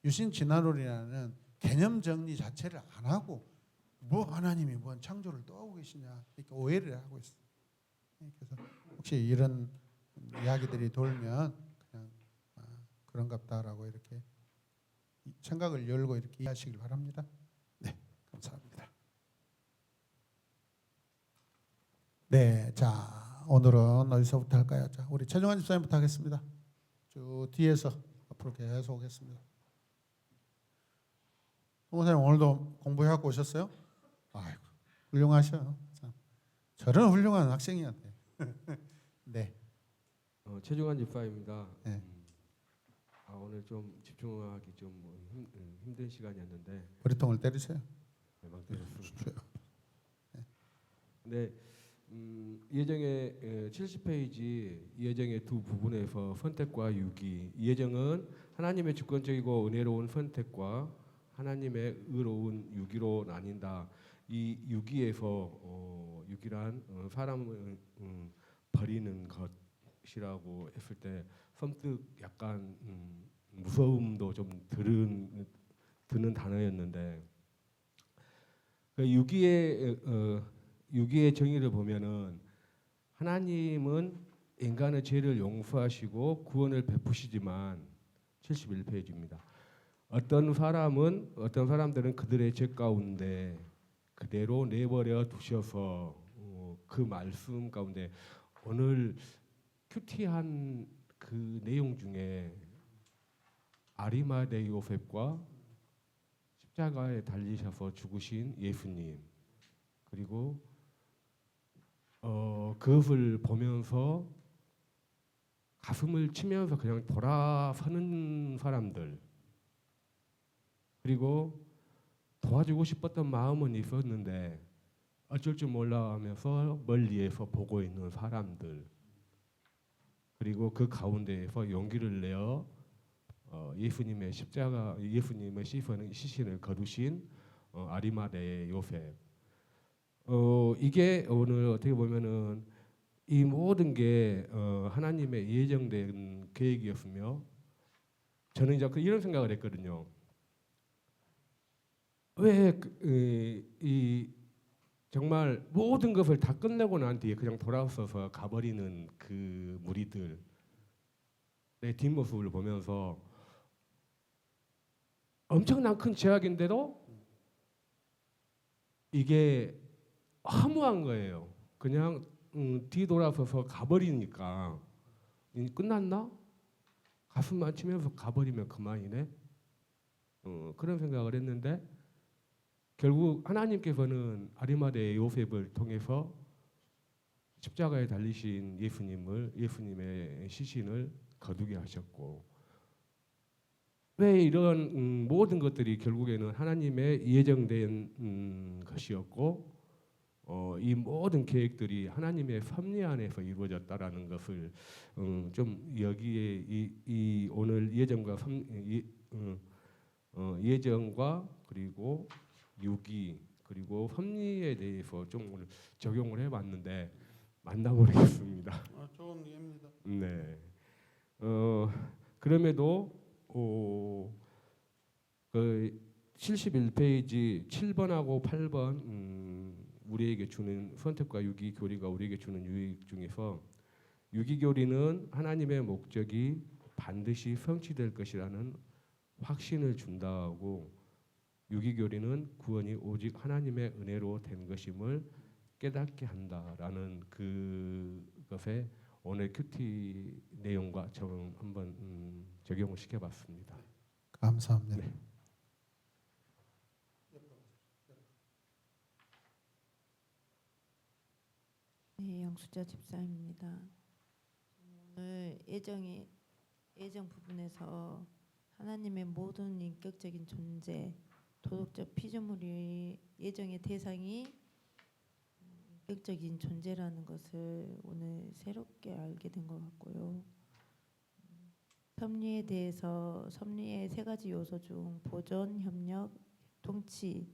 유신 진화론이라는 개념 정리 자체를 안 하고 뭐 하나님이 뭔 창조를 또 하고 계시냐 이렇게 오해를 하고 있어요. 그래서 혹시 이런 이야기들이 돌면 그냥 그런갑다라고 이렇게 생각을 열고 이렇게 이해하시길 바랍니다. 네, 감사합니다. 네, 자 오늘은 어디서부터 할까요? 자, 우리 최종환 집사님부터 하겠습니다. 쭉 뒤에서 앞으로 계속 오겠습니다. 송사님 오늘도 공부해갖고 오셨어요? 아이고 훌륭하셔. 참. 저런 훌륭한 학생이었네. 네.
최종환 집사입니다.
네.
오늘 오늘 좀 집중하기 좀 힘든 시간이었는데
머리통을 때리세요.
막 때렸습니다. 네, 예정의 70페이지 예정의 두 부분에서 선택과 유기. 예정은 하나님의 주권적이고 은혜로운 선택과 하나님의 의로운 유기로 나뉜다. 이 유기에서 유기란 사람을 버리는 것이라고 했을 때 선뜻 약간 무서움도 좀 드는 단어였는데 그 유기의 정의를 보면은 하나님은 인간의 죄를 용서하시고 구원을 베푸시지만 71페이지입니다. 어떤 사람들은 그들의 죄 가운데 그대로 내버려 두셔서 그 말씀 가운데 오늘 큐티한 그 내용 중에 아리마대 요셉과 십자가에 달리셔서 죽으신 예수님 그리고 그것을 보면서 가슴을 치면서 그냥 돌아서는 사람들 그리고 도와주고 싶었던 마음은 있었는데 어쩔 줄 몰라 하면서 멀리에서 보고 있는 사람들 그리고 그 가운데에서 용기를 내어 예수님의 시신을 거두신 아리마대의 요셉 이게 오늘 어떻게 보면은 이 모든 게 하나님의 예정된 계획이었으며 저는 이제 이런 생각을 했거든요. 왜 이 정말 모든 것을 다 끝내고 난 뒤에 그냥 돌아서서 가버리는 그 무리들 내 뒷모습을 보면서 엄청난 큰 죄악인데도 이게 허무한 거예요. 그냥 뒤돌아서서 가버리니까 끝났나? 가슴만 치면서 가버리면 그만이네. 그런 생각을 했는데 결국 하나님께서는 아리마대의 요셉을 통해서 십자가에 달리신 예수님의 시신을 거두게 하셨고 왜 이런 모든 것들이 결국에는 하나님의 예정된 것이었고 이 모든 계획들이 하나님의 섭리 안에서 이루어졌다라는 것을 좀 여기에 이 오늘 예정과 그리고 유기 그리고 섭리에 대해서 좀 오늘 적용을 해봤는데 만나보겠습니다.
좋은 예입니다.
네. 그럼에도 그 71페이지 7번하고 8번 우리에게 주는 선택과 유기 교리가 우리에게 주는 유익 중에서 유기 교리는 하나님의 목적이 반드시 성취될 것이라는 확신을 준다고 유기 교리는 구원이 오직 하나님의 은혜로 된 것임을 깨닫게 한다라는 그것에 오늘 큐티 내용과 한번 적용을 시켜봤습니다.
감사합니다.
네.
네, 영수자 집사입니다. 오늘 예정 부분에서 하나님의 모든 인격적인 존재, 도덕적 피조물이 예정의 대상이 인격적인 존재라는 것을 오늘 새롭게 알게 된 것 같고요. 섭리에 대해서 섭리의 세 가지 요소 중 보존, 협력, 통치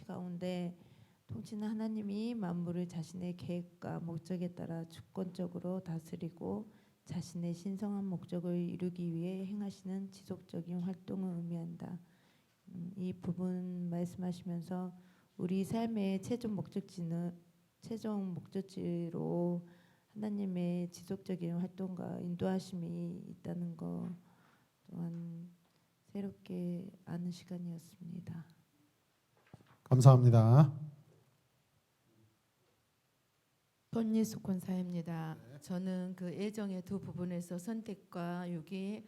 가운데 통치는 하나님이 만물을 자신의 계획과 목적에 따라 주권적으로 다스리고 자신의 신성한 목적을 이루기 위해 행하시는 지속적인 활동을 의미한다. 이 부분 말씀하시면서 우리 삶의 최종 목적지로 하나님의 지속적인 활동과 인도하심이 있다는 것 또한 새롭게 아는 시간이었습니다.
감사합니다.
손예수 권사입니다. 저는 그 예정의 두 부분에서 선택과 유기,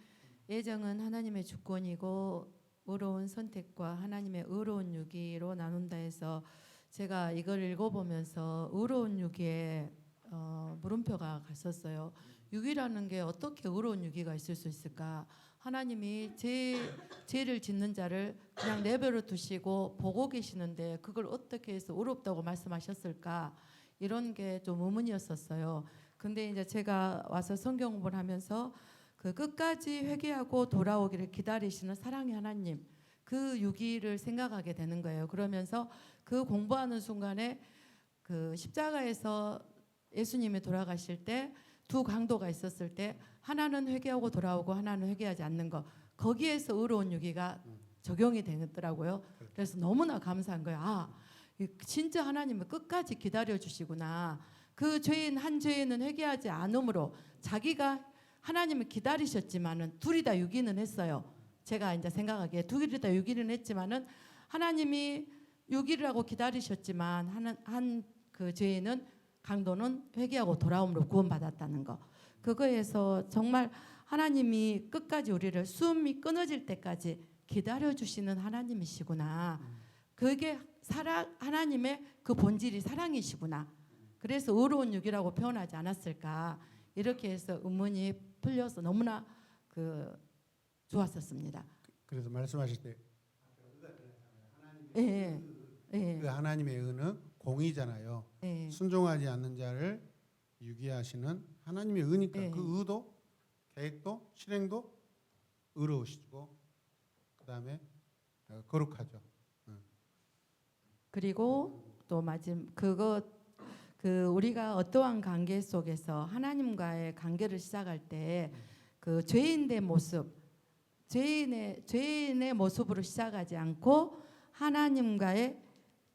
예정은 하나님의 주권이고 의로운 선택과 하나님의 의로운 유기로 나눈다 해서 제가 이걸 읽어보면서 의로운 유기에 물음표가 갔었어요. 유기라는 게 어떻게 의로운 유기가 있을 수 있을까? 하나님이 죄를 짓는 자를 그냥 내버려 두시고 보고 계시는데 그걸 어떻게 해서 의롭다고 말씀하셨을까? 이런 게 좀 의문이었었어요. 근데 이제 제가 와서 성경 공부를 하면서 그 끝까지 회개하고 돌아오기를 기다리시는 사랑의 하나님, 그 유기를 생각하게 되는 거예요. 그러면서 그 공부하는 순간에 그 십자가에서 예수님이 돌아가실 때 두 강도가 있었을 때 하나는 회개하고 돌아오고 하나는 회개하지 않는 거, 거기에서 의로운 유기가 적용이 되더라고요. 그래서 너무나 감사한 거예요. 아, 진짜 하나님은 끝까지 기다려 주시구나. 그 죄인 한 죄인은 회개하지 않으므로 자기가 하나님을 기다리셨지만은 둘이 다 유기는 했어요. 제가 이제 생각하기에 둘이 다 유기는 했지만은 하나님이 유기를 하고 기다리셨지만 한 그 죄인은 강도는 회개하고 돌아옴으로 구원받았다는 거. 그거에서 정말 하나님이 끝까지 우리를 숨이 끊어질 때까지 기다려주시는 하나님이시구나. 그게 하나님의 그 본질이 사랑이시구나. 그래서 의로운 육이라고 표현하지 않았을까. 이렇게 해서 의문이 풀려서 너무나 좋았었습니다.
그래서 말씀하실 때
예, 예,
그 하나님의 의는 공의잖아요.
예.
순종하지 않는 자를 유기하시는 하나님의 의니까
네.
그 의도, 계획도, 실행도 의로우시고 그다음에 거룩하죠.
그리고 또 우리가 어떠한 관계 속에서 하나님과의 관계를 시작할 때 그 죄인의 모습, 죄인의 모습으로 시작하지 않고 하나님과의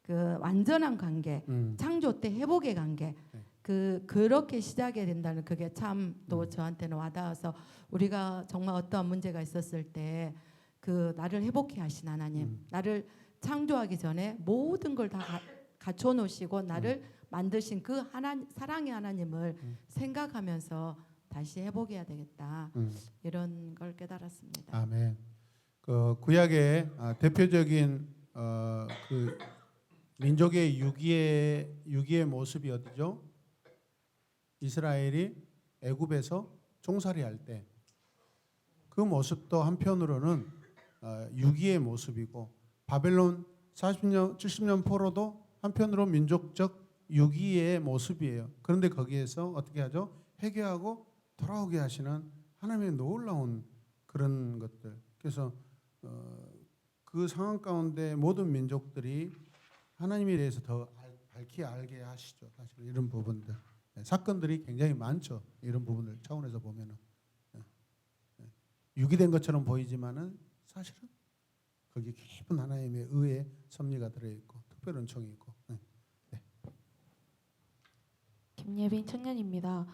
그 완전한 관계, 창조 때 회복의 관계, 그렇게 시작이 된다는 그게 참 또 저한테는 와닿아서 우리가 정말 어떠한 문제가 있었을 때 그 나를 회복해 하신 하나님, 나를 창조하기 전에 모든 걸 다 갖춰 놓으시고 나를 만드신 그 사랑의 하나님을 생각하면서 다시 회복해야 되겠다. 이런 걸 깨달았습니다.
아멘. 그 구약의 대표적인 그 민족의 유기의 모습이 어디죠? 이스라엘이 애굽에서 종살이할 때 그 모습도 한편으로는 유기의 모습이고 바벨론 40년 70년 포로도 한편으로 민족적 유기의 모습이에요. 그런데 거기에서 어떻게 하죠? 회개하고 돌아오게 하시는 하나님의 놀라운 그런 것들. 그래서 그 상황 가운데 모든 민족들이 하나님에 대해서 더 밝히 알게 하시죠. 사실 이런 부분들 사건들이 굉장히 많죠. 이런 부분들 차원에서 보면은 유기된 것처럼 보이지만은 사실은 거기에 깊은 하나님의 의의 섭리가 들어 있고 특별한 은총이 있고.
김예빈 청년입니다.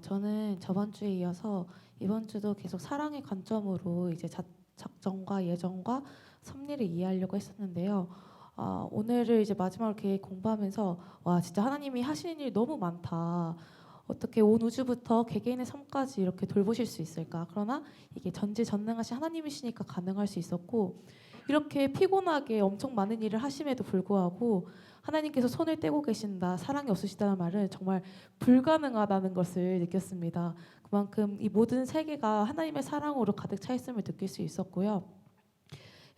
저는 저번 주에 이어서 이번 주도 계속 사랑의 관점으로 이제 작정과 예정과 섭리를 이해하려고 했었는데요. 오늘을 이제 마지막으로 이렇게 공부하면서 와 진짜 하나님이 하시는 일이 너무 많다. 어떻게 온 우주부터 개개인의 삶까지 이렇게 돌보실 수 있을까? 그러나 이게 전지전능하신 하나님이시니까 가능할 수 있었고 이렇게 피곤하게 엄청 많은 일을 하심에도 불구하고 하나님께서 손을 떼고 계신다, 사랑이 없으시다는 말은 정말 불가능하다는 것을 느꼈습니다. 그만큼 이 모든 세계가 하나님의 사랑으로 가득 차 있음을 느낄 수 있었고요.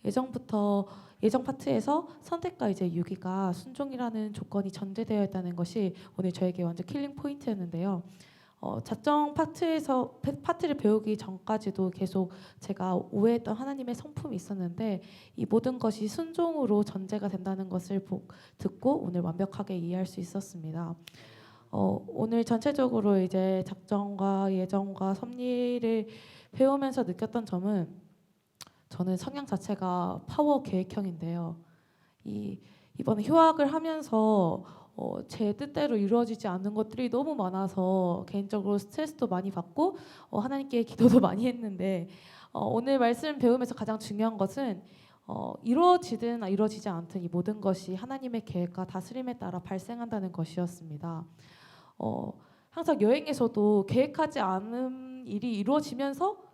예정 파트에서 선택과 이제 유기가 순종이라는 조건이 전제되어 있다는 것이 오늘 저에게 완전 킬링 포인트였는데요. 작정 파트를 배우기 전까지도 계속 제가 오해했던 하나님의 성품이 있었는데 이 모든 것이 순종으로 전제가 된다는 것을 듣고 오늘 완벽하게 이해할 수 있었습니다. 오늘 전체적으로 이제 작정과 예정과 섭리를 배우면서 느꼈던 점은 저는 성향 자체가 파워 계획형인데요. 이번 휴학을 하면서 제 뜻대로 이루어지지 않는 것들이 너무 많아서 개인적으로 스트레스도 많이 받고 하나님께 기도도 많이 했는데 오늘 말씀 배우면서 가장 중요한 것은 이루어지든 이루어지지 않든 이 모든 것이 하나님의 계획과 다스림에 따라 발생한다는 것이었습니다. 항상 여행에서도 계획하지 않은 일이 이루어지면서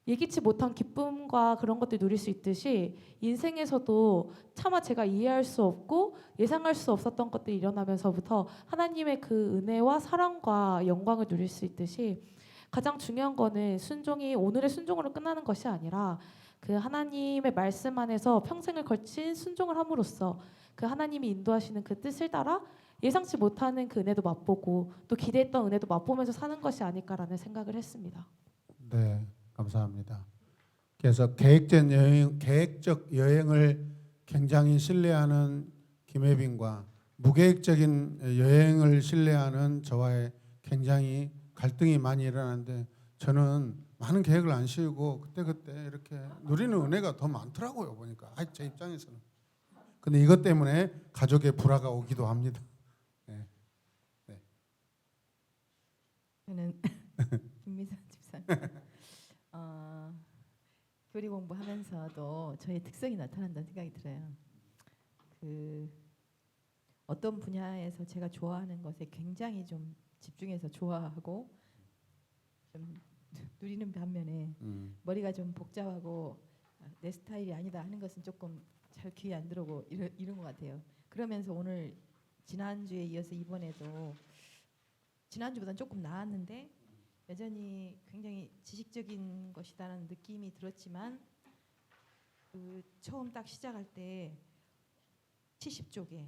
예기치 못한 기쁨과 그런 것들 누릴 수 있듯이 인생에서도 차마 제가 이해할 수 없고 예상할 수 없었던 것들이 일어나면서부터 하나님의 그 은혜와 사랑과 영광을 누릴 수 있듯이 가장 중요한 거는 순종이 오늘의 순종으로 끝나는 것이 아니라 그 하나님의 말씀 안에서 평생을 걸친 순종을 함으로써 그 하나님이 인도하시는 그 뜻을 따라 예상치 못하는 그 은혜도 맛보고 또 기대했던 은혜도 맛보면서 사는 것이 아닐까라는 생각을 했습니다.
네, 감사합니다. 그래서 계획적 여행을 굉장히 신뢰하는 김혜빈과 무계획적인 여행을 신뢰하는 저와의 굉장히 갈등이 많이 일어나는데 저는 많은 계획을 안 세우고 그때 이렇게 누리는 은혜가 더 많더라고요. 보니까 제 입장에서는. 근데 이것 때문에 가족의 불화가 오기도 합니다. 네.
저는 김미선 집사님. 교리 공부하면서도 저의 특성이 나타난다는 생각이 들어요. 그 어떤 분야에서 제가 좋아하는 것에 굉장히 좀 집중해서 좋아하고 좀 누리는 반면에 머리가 좀 복잡하고 내 스타일이 아니다 하는 것은 조금 잘 귀에 안 들어오고 이런 것 같아요. 그러면서 오늘 지난주에 이어서 이번에도 지난주보다는 조금 나았는데 여전히 굉장히 지식적인 것이다라는 느낌이 들었지만 그 처음 딱 시작할 때 70쪽에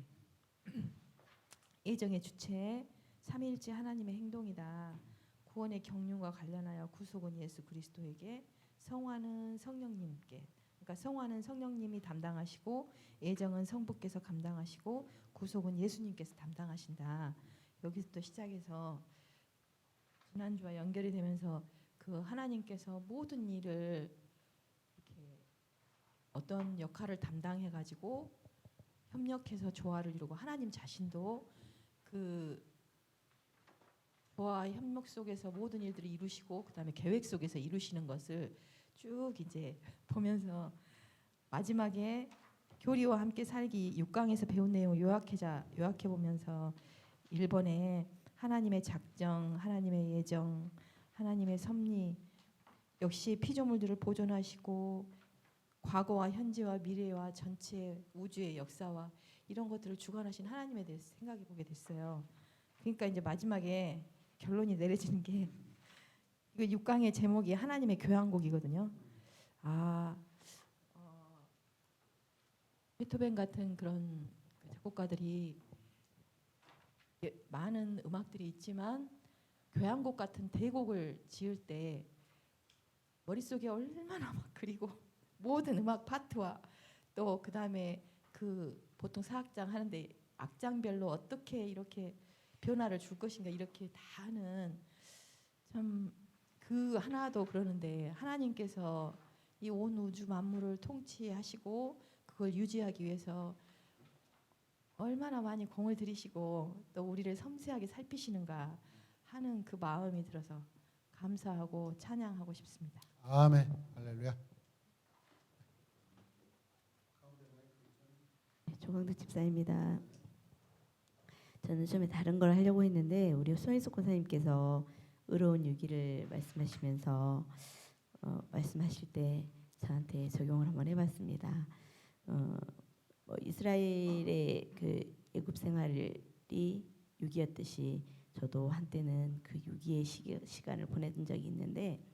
애정의 주체 삼위일체 하나님의 행동이다. 구원의 경륜과 관련하여 구속은 예수 그리스도에게 성화는 성령님께 그러니까 성화는 성령님이 담당하시고 애정은 성부께서 감당하시고 구속은 예수님께서 담당하신다. 여기서부터 시작해서 지난주와 연결이 되면서 그 하나님께서 모든 일을 이렇게 어떤 역할을 담당해 가지고 협력해서 조화를 이루고 하나님 자신도 그 조화 협력 속에서 모든 일들을 이루시고 그다음에 계획 속에서 이루시는 것을 쭉 이제 보면서 마지막에 교리와 함께 살기 6강에서 배운 내용을 요약해 보면서 1번에 하나님의 작정, 하나님의 예정, 하나님의 섭리 역시 피조물들을 보존하시고 과거와 현재와 미래와 전체 우주의 역사와 이런 것들을 주관하신 하나님에 대해서 생각해 보게 됐어요. 그러니까 이제 마지막에 결론이 내려지는 게 이거 6강의 제목이 하나님의 교향곡이거든요. 베토벤 같은 그런 작곡가들이 많은 음악들이 있지만 교향곡 같은 대곡을 지을 때 머릿속에 얼마나 막 그리고 모든 음악 파트와 또 그다음에 그 보통 사악장 하는데 악장별로 어떻게 이렇게 변화를 줄 것인가 이렇게 다 하는 참 그 하나도 그러는데 하나님께서 이 온 우주 만물을 통치하시고 그걸 유지하기 위해서 얼마나 많이 공을 들이시고 또 우리를 섬세하게 살피시는가 하는 그 마음이 들어서 감사하고 찬양하고 싶습니다.
아멘. 할렐루야.
조광덕 집사입니다. 저는 처음에 다른 걸 하려고 했는데 우리 손희숙 권사님께서 의로운 유기를 말씀하시면서 말씀하실 때 저한테 적용을 한번 해봤습니다. 이스라엘의 그 애굽 생활이 유기였듯이 저도 한때는 그 유기의 시간을 보내던 적이 있는데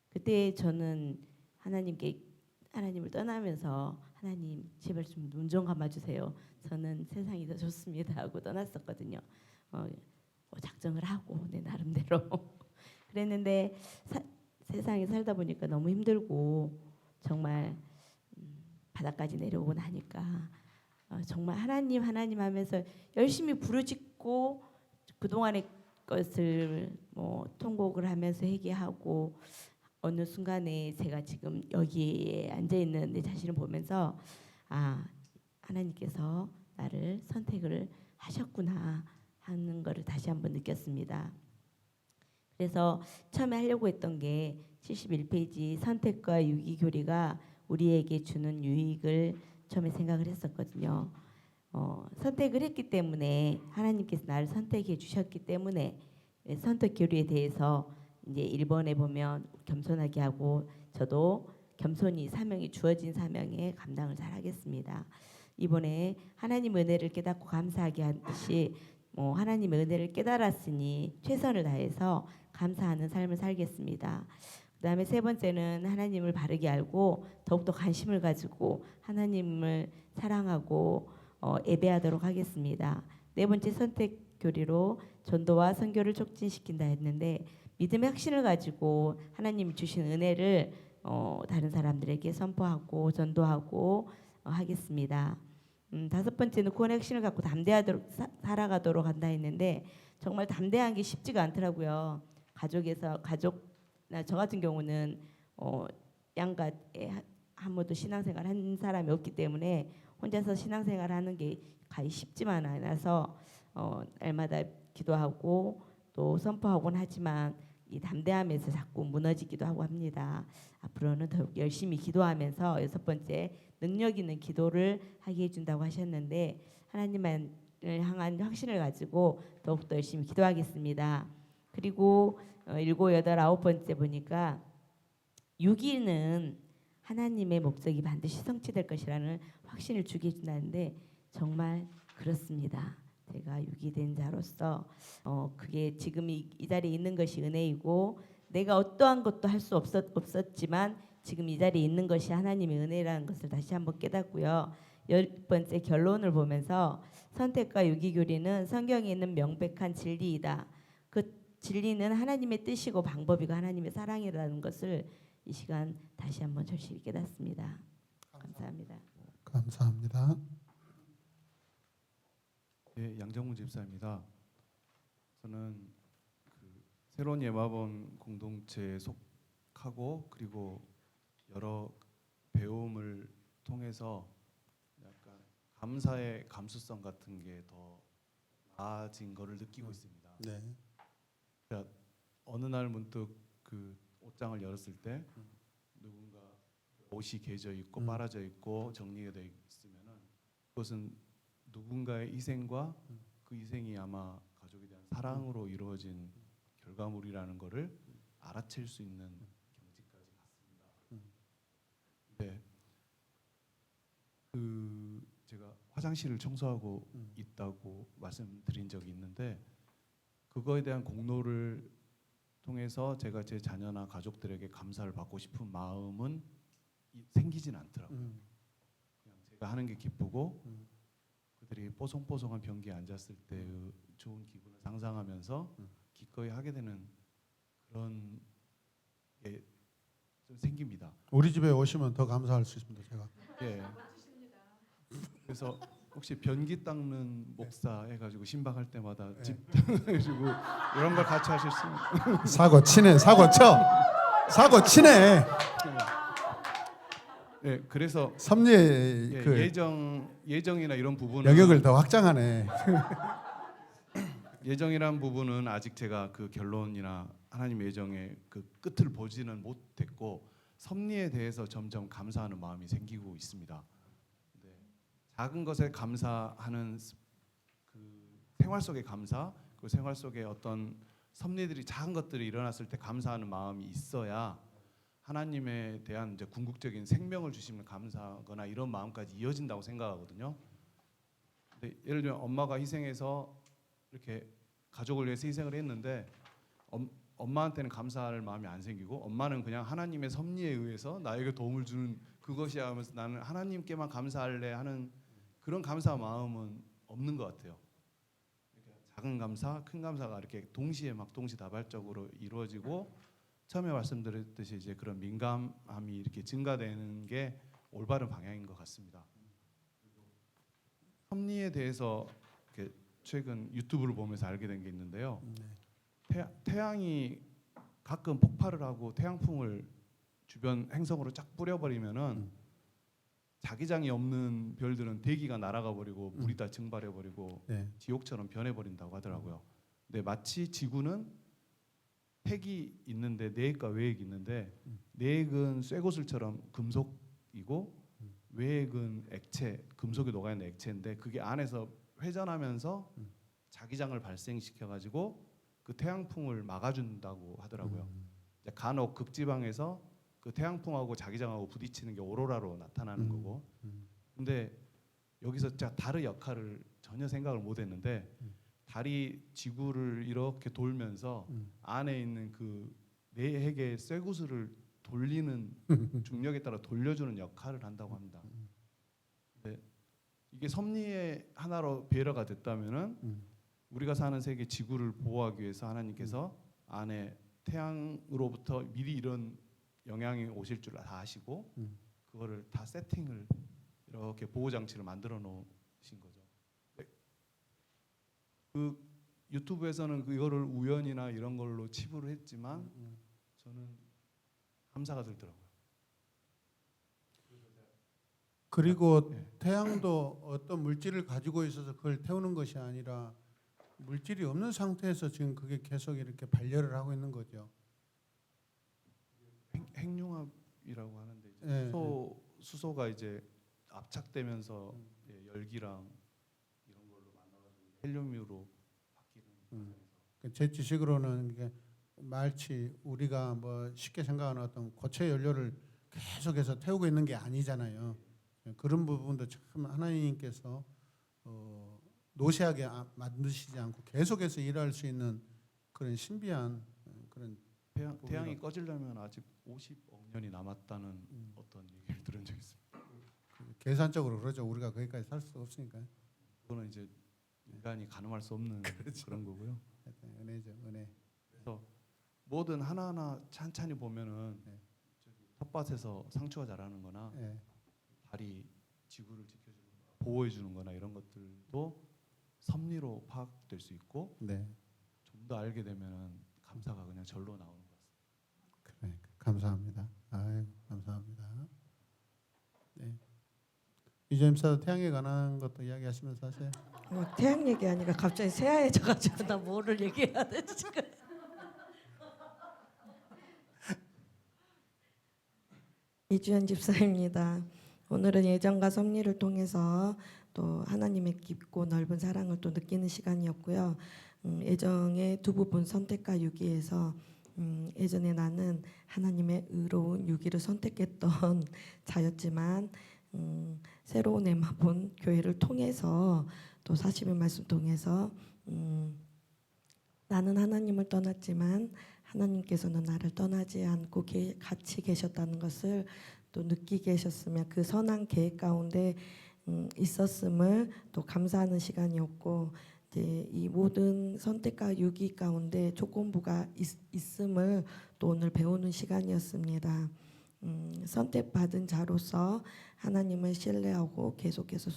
그때 저는 하나님을 떠나면서 하나님 제발 좀 눈 좀 감아주세요. 저는 세상이 더 좋습니다 하고 떠났었거든요. 작정을 하고 내 나름대로 그랬는데 세상에 살다 보니까 너무 힘들고 정말 바닥까지 내려오고 나니까 정말 하나님 하면서 열심히 부르짖고 그동안의 것을 통곡을 하면서 회개하고 어느 순간에 제가 지금 여기에 앉아 있는 내 자신을 보면서 하나님께서 나를 선택을 하셨구나 하는 것을 다시 한번 느꼈습니다. 그래서 처음에 하려고 했던 게 71페이지 선택과 유기 교리가 우리에게 주는 유익을 처음에 생각을 했었거든요. 선택을 했기 때문에 하나님께서 나를 선택해 주셨기 때문에 선택 교리에 대해서 이제 1번에 보면 겸손하게 하고 저도 겸손히 사명이 주어진 사명에 감당을 잘 하겠습니다. 이번에 하나님 은혜를 깨닫고 감사하게 하듯이 하나님의 은혜를 깨달았으니 최선을 다해서 감사하는 삶을 살겠습니다. 그다음에 세 번째는 하나님을 바르게 알고 더욱더 관심을 가지고 하나님을 사랑하고 예배하도록 하겠습니다. 네 번째 선택 교리로 전도와 선교를 촉진시킨다 했는데 믿음의 확신을 가지고 하나님이 주신 은혜를 다른 사람들에게 선포하고 전도하고 하겠습니다. 다섯 번째는 구원의 확신을 갖고 담대하도록 살아가도록 한다 했는데 정말 담대한 게 쉽지가 않더라고요. 저 같은 경우는 양가에 한 번도 신앙생활 한 사람이 없기 때문에 혼자서 신앙생활 하는 게 가히 쉽지만 않아서 날마다 기도하고 또 선포하곤 하지만 이 담대함에서 자꾸 무너지기도 하고 합니다. 앞으로는 더욱 열심히 기도하면서 여섯 번째 능력 있는 기도를 하게 해준다고 하셨는데 하나님을 향한 확신을 가지고 더욱더 열심히 기도하겠습니다. 그리고 일곱, 여덟, 아홉 번째 보니까 유기는 하나님의 목적이 반드시 성취될 것이라는 확신을 주게 해준다는데 정말 그렇습니다. 제가 유기된 자로서 그게 지금 이 자리에 있는 것이 은혜이고 내가 어떠한 것도 할 수 없었지만 지금 이 자리에 있는 것이 하나님의 은혜라는 것을 다시 한번 깨닫고요. 열 번째 결론을 보면서 선택과 유기교리는 성경에 있는 명백한 진리이다. 그 진리는 하나님의 뜻이고 방법이고 하나님의 사랑이라는 것을 이 시간 다시 한번 절실히 깨닫습니다. 감사합니다.
감사합니다.
네, 양정문 집사입니다. 저는 새로운 예마본 공동체에 속하고 그리고 여러 배움을 통해서 약간 감사의 감수성 같은 게 더 나아진 거를 느끼고 있습니다.
네.
그러니까 어느 날 문득 옷장을 열었을 때 누군가 옷이 개져 있고 빨아져 있고 정리가 되어 있으면은 그것은 누군가의 희생과 그 희생이 아마 가족에 대한 사랑으로 이루어진 결과물이라는 것을 알아챌 수 있는 경지까지 갔습니다. 네. 제가 화장실을 청소하고 있다고 말씀드린 적이 있는데 그거에 대한 공로를 통해서 제가 제 자녀나 가족들에게 감사를 받고 싶은 마음은 생기진 않더라고요. 그냥 제가 하는 게 기쁘고 그들이 뽀송뽀송한 변기에 앉았을 때의 좋은 기분을 상상하면서 기꺼이 하게 되는 그런 게 좀 생깁니다.
우리 집에 오시면 더 감사할 수 있습니다. 제가.
예. 그래서 혹시 변기 닦는 목사 해가지고 신방할 때마다 집 해가지고 이런 걸 같이 하실 수 있는.
사고 치네. 사고 치네.
네, 그래서
섭리의
예,
그
예정이나 이런 부분은
영역을 더 확장하네.
예정이란 부분은 아직 제가 그 결론이나 하나님의 예정의 그 끝을 보지는 못했고 섭리에 대해서 점점 감사하는 마음이 생기고 있습니다. 네, 작은 것에 감사하는 그 생활 속의 감사, 그 생활 속에 어떤 섭리들이 작은 것들이 일어났을 때 감사하는 마음이 있어야 하나님에 대한 이제 궁극적인 생명을 주시면 감사하거나 이런 마음까지 이어진다고 생각하거든요. 근데 예를 들면 엄마가 희생해서 이렇게 가족을 위해서 희생을 했는데 엄마한테는 감사할 마음이 안 생기고 엄마는 그냥 하나님의 섭리에 의해서 나에게 도움을 주는 그것이야 하면서 나는 하나님께만 감사할래 하는 그런 감사 마음은 없는 것 같아요. 작은 감사, 큰 감사가 이렇게 동시에 막 동시다발적으로 이루어지고 처음에 말씀드렸듯이 이제 그런 민감함이 이렇게 증가되는 게 올바른 방향인 것 같습니다. 섭리에 대해서 이렇게 최근 유튜브를 보면서 알게 된 게 있는데요. 태양이 가끔 폭발을 하고 태양풍을 주변 행성으로 쫙 뿌려버리면은 자기장이 없는 별들은 대기가 날아가 버리고 물이 다 증발해 버리고
네.
지옥처럼 변해 버린다고 하더라고요. 근데 마치 지구는 핵이 있는데 내핵과 외핵이 있는데 내핵은 쇠고슬처럼 금속이고 외핵은 액체, 금속이 녹아있는 액체인데 그게 안에서 회전하면서 자기장을 발생시켜 가지고 그 태양풍을 막아준다고 하더라고요. 이제 간혹 극지방에서 그 태양풍하고 자기장하고 부딪히는 게 오로라로 나타나는 거고. 근데 여기서 진짜 달의 역할을 전혀 생각을 못했는데 달이 지구를 이렇게 돌면서 안에 있는 그 네 핵의 쇠구슬을 돌리는 중력에 따라 돌려주는 역할을 한다고 합니다. 근데 이게 섭리의 하나로 배려가 됐다면은 우리가 사는 세계 지구를 보호하기 위해서 하나님께서 안에 태양으로부터 미리 이런 영향이 오실 줄 다 아시고 그거를 다 세팅을 이렇게 보호 장치를 만들어 놓으신 거죠. 그 유튜브에서는 이거를 우연이나 이런 걸로 치부를 했지만 저는 감사가 들더라고요.
그리고
네.
태양도 어떤 물질을 가지고 있어서 그걸 태우는 것이 아니라 물질이 없는 상태에서 지금 그게 계속 이렇게 발열을 하고 있는 거죠.
핵융합이라고 하는데 이제
예,
수소가 이제 압착되면서 예, 열기랑 이런 걸로 만나가지고 헬륨으로 바뀌는
제 지식으로는 이게 마치 우리가 뭐 쉽게 생각하는 어떤 고체 연료를 계속해서 태우고 있는 게 아니잖아요. 그런 부분도 참 하나님께서 노쇠하게 만드시지 않고 계속해서 일할 수 있는 그런 신비한 그런
태양이 꺼지려면 아직 50억 년이 남았다는 어떤 얘기를 들은 적이 있습니다.
계산적으로 그러죠. 우리가 거기까지 살 수 없으니까요.
그거는 이제 인간이 가늠할 수 없는 그런 거고요.
은혜죠, 은혜.
그래서 뭐든 하나하나 찬찬히 보면은 저기 텃밭에서 상추가 자라는거나
예.
달이 지구를 지켜주는 거나 보호해주는 거나 이런 것들도 섭리로 파악될 수 있고
네,
좀 더 알게 되면은 감사가 그냥 절로 나오는 것 같습니다.
그래, 감사합니다. 아유, 감사합니다. 네. 이재임 사도 태양에 관한 것도 이야기하시면서 하세요.
태양 얘기 아니라 갑자기 새하얘져가지고 나 뭐를 얘기해야 되지 지금. 이주연 집사입니다. 오늘은 예정과 섭리를 통해서 또 하나님의 깊고 넓은 사랑을 또 느끼는 시간이었고요. 예정의 두 부분 선택과 유기에서 예전에 나는 하나님의 의로운 유기를 선택했던 자였지만 새로운 에마본 교회를 통해서 또 40일 말씀 통해서 나는 하나님을 떠났지만 하나님께서는 나를 떠나지 않고 같이 계셨다는 것을 또 느끼게 하셨으며 그 선한 계획 가운데 있었음을 또 감사하는 시간이었고 이제 이 모든 선택과 유기 가운데 조건부가 있음을 또 오늘 배우는 시간이었습니다. 선택받은 자로서 하나님을 신뢰하고 계속해서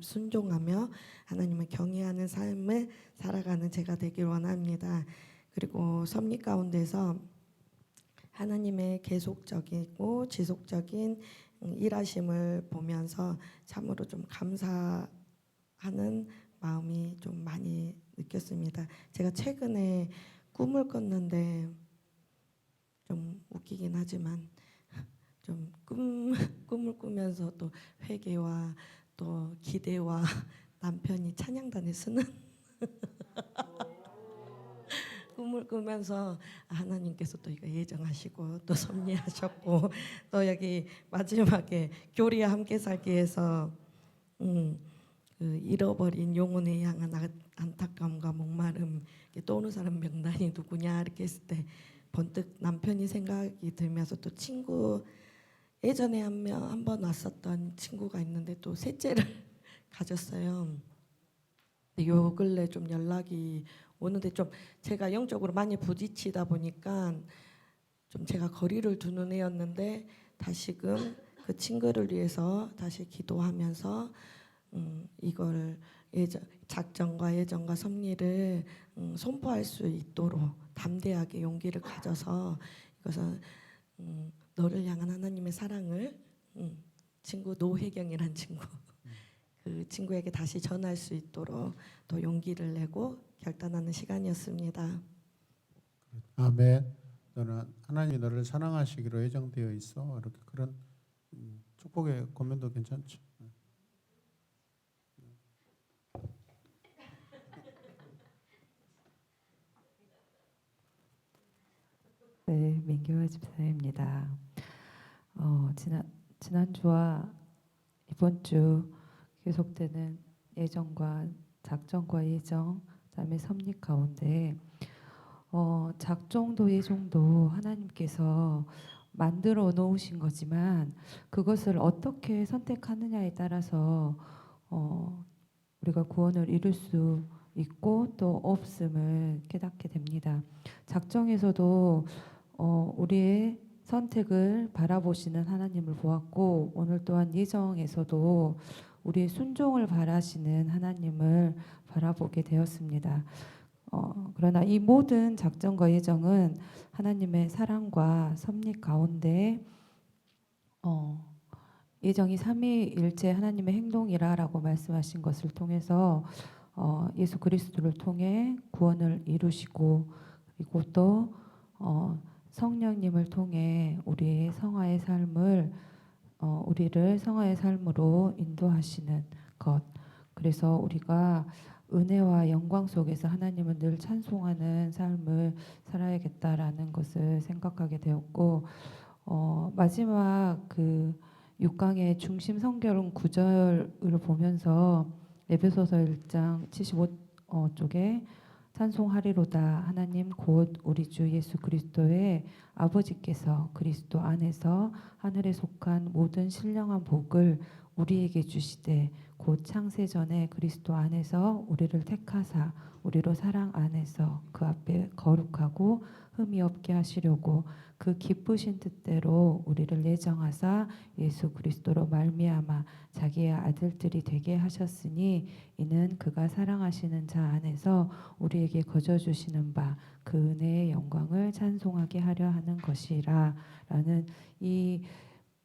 순종하며 하나님을 경외하는 삶을 살아가는 제가 되길 원합니다. 그리고 섭리 가운데서 하나님의 계속적이고 지속적인 일하심을 보면서 참으로 좀 감사하는 마음이 좀 많이 느꼈습니다. 제가 최근에 꿈을 꿨는데 좀 웃기긴 하지만 좀 꿈을 꾸면서 또 회개와 또 기대와 남편이 찬양단에 쓰는 꿈을 꾸면서 하나님께서 또 이거 예정하시고 또 섭리하셨고 또 여기 마지막에 교리와 함께 살기 위해서 그 잃어버린 영혼에 향한 안타까움과 목마름 또 오는 사람 명단이 누구냐 이렇게 했을 때 번뜩 남편이 생각이 들면서 또 친구 예전에 한 번 왔었던 친구가 있는데 또 셋째를 가졌어요. 근데 요 근래 좀 연락이 오는데 좀 제가 영적으로 많이 부딪히다 보니까 좀 제가 거리를 두는 애였는데 다시금 그 친구를 위해서 다시 기도하면서 이걸 작정과 예정과 섭리를 선포할 수 있도록 담대하게 용기를 가져서 이것은 너를 향한 하나님의 사랑을 친구 노혜경이란 친구 그 친구에게 다시 전할 수 있도록 더 용기를 내고 결단하는 시간이었습니다.
아멘. 너는 하나님이 너를 사랑하시기로 예정되어 있어. 이렇게 그런 축복의 권면도 괜찮죠.
네, 민교화 집사입니다. 지난주와 이번 주 계속되는 예정과 작정과 예정, 그다음에 섭리 가운데 작정도 예정도 하나님께서 만들어 놓으신 거지만 그것을 어떻게 선택하느냐에 따라서 우리가 구원을 이룰 수 있고 또 없음을 깨닫게 됩니다. 작정에서도 우리의 선택을 바라보시는 하나님을 보았고 오늘 또한 예정에서도 우리의 순종을 바라시는 하나님을 바라보게 되었습니다. 그러나 이 모든 작정과 예정은 하나님의 사랑과 섭리 가운데 예정이 삼위일체 하나님의 행동이라라고 말씀하신 것을 통해서 예수 그리스도를 통해 구원을 이루시고 그리고 또 성령님을 통해 우리의 성화의 삶을 우리를 성화의 삶으로 인도하시는 것. 그래서 우리가 은혜와 영광 속에서 하나님을 늘 찬송하는 삶을 살아야겠다라는 것을 생각하게 되었고 마지막 그 6강의 중심 성결은 9절을 보면서 에베소서 1장 75쪽에 찬송하리로다 하나님 곧 우리 주 예수 그리스도의 아버지께서 그리스도 안에서 하늘에 속한 모든 신령한 복을 우리에게 주시되 곧 창세전에 그리스도 안에서 우리를 택하사 우리로 사랑 안에서 그 앞에 거룩하고 흠이 없게 하시려고 그 기쁘신 뜻대로 우리를 예정하사 예수 그리스도로 말미암아 자기의 아들들이 되게 하셨으니 이는 그가 사랑하시는 자 안에서 우리에게 거저 주시는 바 그 은혜의 영광을 찬송하게 하려 하는 것이라 라는 이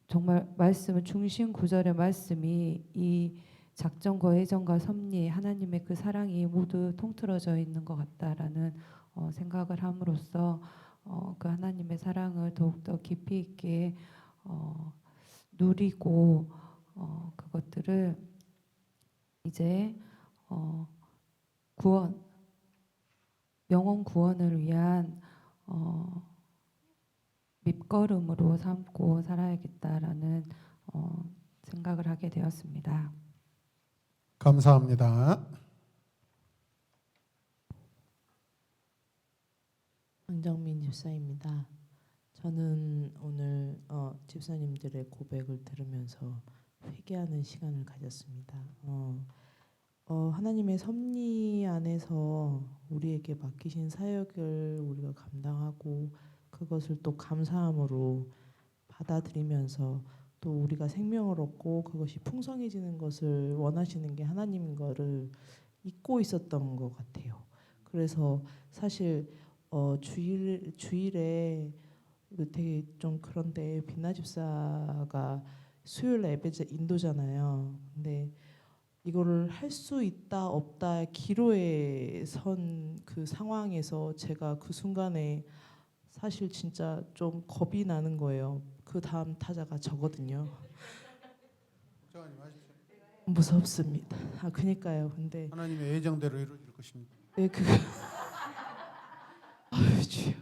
정말 말씀은 중심 구절의 말씀이 이 작정과 예정과 섭리 하나님의 그 사랑이 모두 통틀어져 있는 것 같다라는 생각을 함으로써 그 하나님의 사랑을 더욱더 깊이 있게 누리고 그것들을 이제 구원 영혼 구원을 위한 밑거름으로 삼고 살아야겠다라는 생각을 하게 되었습니다.
감사합니다.
황정민 집사입니다. 저는 오늘 집사님들의 고백을 들으면서 회개하는 시간을 가졌습니다. 하나님의 섭리 안에서 우리에게 맡기신 사역을 우리가 감당하고 그것을 또 감사함으로 받아들이면서 또 우리가 생명을 얻고 그것이 풍성해지는 것을 원하시는 게 하나님인 거를 잊고 있었던 것 같아요. 그래서 사실 주일에 되게 좀 그런데 빛나 집사가 수요일 예배 인도잖아요. 근데 이거를 할 수 있다 없다 기로에 선 그 상황에서 제가 그 순간에 사실 진짜 좀 겁이 나는 거예요. 그 다음 타자가 저거든요. 무섭습니다. 그니까요. 근데
하나님의 예정대로 이루어질 것입니다.
네, 아유 주여.